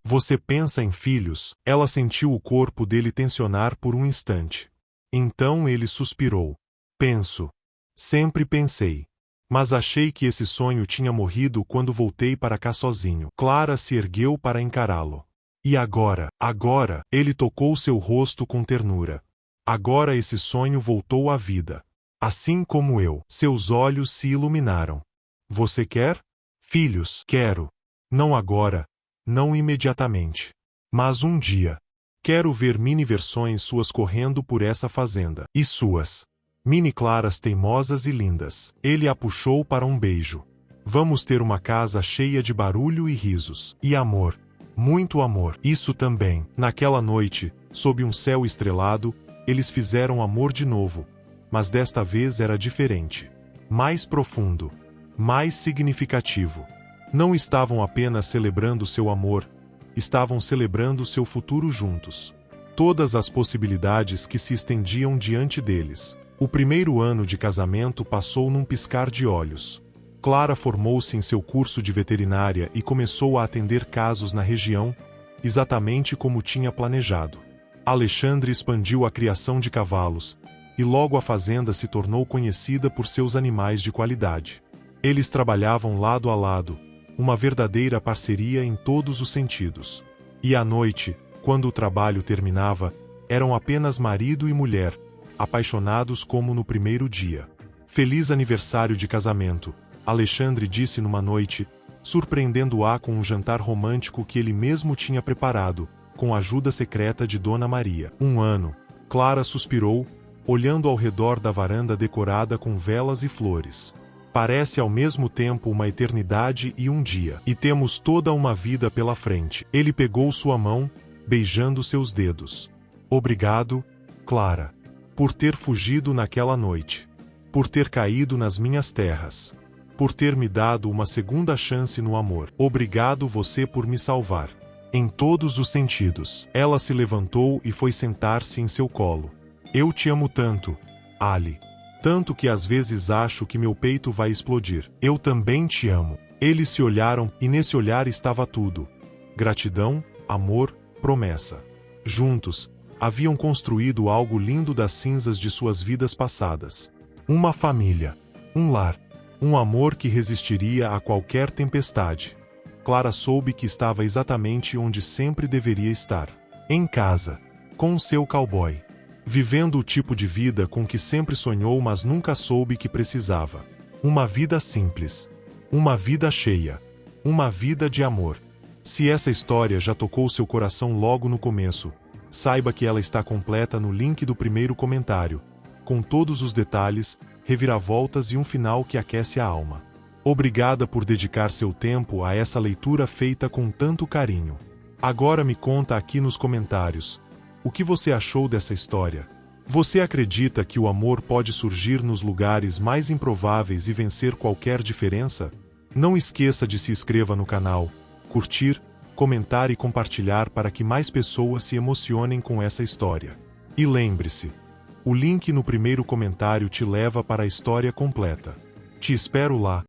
você pensa em filhos? Ela sentiu o corpo dele tensionar por um instante. Então ele suspirou. Penso. Sempre pensei. Mas achei que esse sonho tinha morrido quando voltei para cá sozinho. Clara se ergueu para encará-lo. E agora, ele tocou seu rosto com ternura. Agora esse sonho voltou à vida. Assim como eu. Seus olhos se iluminaram. Você quer? Filhos? Quero. Não agora, não imediatamente. Mas um dia. Quero ver mini-versões suas correndo por essa fazenda. E suas. Mini-claras teimosas e lindas. Ele a puxou para um beijo. Vamos ter uma casa cheia de barulho e risos. E amor. Muito amor. Isso também. Naquela noite, sob um céu estrelado, eles fizeram amor de novo. Mas desta vez era diferente. Mais profundo. Mais significativo. Não estavam apenas celebrando seu amor, estavam celebrando seu futuro juntos. Todas as possibilidades que se estendiam diante deles. O primeiro ano de casamento passou num piscar de olhos. Clara formou-se em seu curso de veterinária e começou a atender casos na região, exatamente como tinha planejado. Alexandre expandiu a criação de cavalos, e logo a fazenda se tornou conhecida por seus animais de qualidade. Eles trabalhavam lado a lado, uma verdadeira parceria em todos os sentidos. E à noite, quando o trabalho terminava, eram apenas marido e mulher, apaixonados como no primeiro dia. Feliz aniversário de casamento, Alexandre disse numa noite, surpreendendo-a com um jantar romântico que ele mesmo tinha preparado, com a ajuda secreta de Dona Maria. 1 ano. Clara suspirou, olhando ao redor da varanda decorada com velas e flores. Parece ao mesmo tempo uma eternidade e um dia. E temos toda uma vida pela frente. Ele pegou sua mão, beijando seus dedos. Obrigado, Clara, por ter fugido naquela noite. Por ter caído nas minhas terras. Por ter me dado uma segunda chance no amor. Obrigado você por me salvar. Em todos os sentidos. Ela se levantou e foi sentar-se em seu colo. Eu te amo tanto, Ali. Tanto que às vezes acho que meu peito vai explodir. Eu também te amo. Eles se olharam e nesse olhar estava tudo. Gratidão, amor, promessa. Juntos, haviam construído algo lindo das cinzas de suas vidas passadas. Uma família. Um lar. Um amor que resistiria a qualquer tempestade. Clara soube que estava exatamente onde sempre deveria estar. Em casa. Com seu cowboy. Vivendo o tipo de vida com que sempre sonhou mas nunca soube que precisava. Uma vida simples. Uma vida cheia. Uma vida de amor. Se essa história já tocou seu coração logo no começo, saiba que ela está completa no link do primeiro comentário, com todos os detalhes, reviravoltas e um final que aquece a alma. Obrigada por dedicar seu tempo a essa leitura feita com tanto carinho. Agora me conta aqui nos comentários. O que você achou dessa história? Você acredita que o amor pode surgir nos lugares mais improváveis e vencer qualquer diferença? Não esqueça de se inscrever no canal, curtir, comentar e compartilhar para que mais pessoas se emocionem com essa história. E lembre-se, o link no primeiro comentário te leva para a história completa. Te espero lá.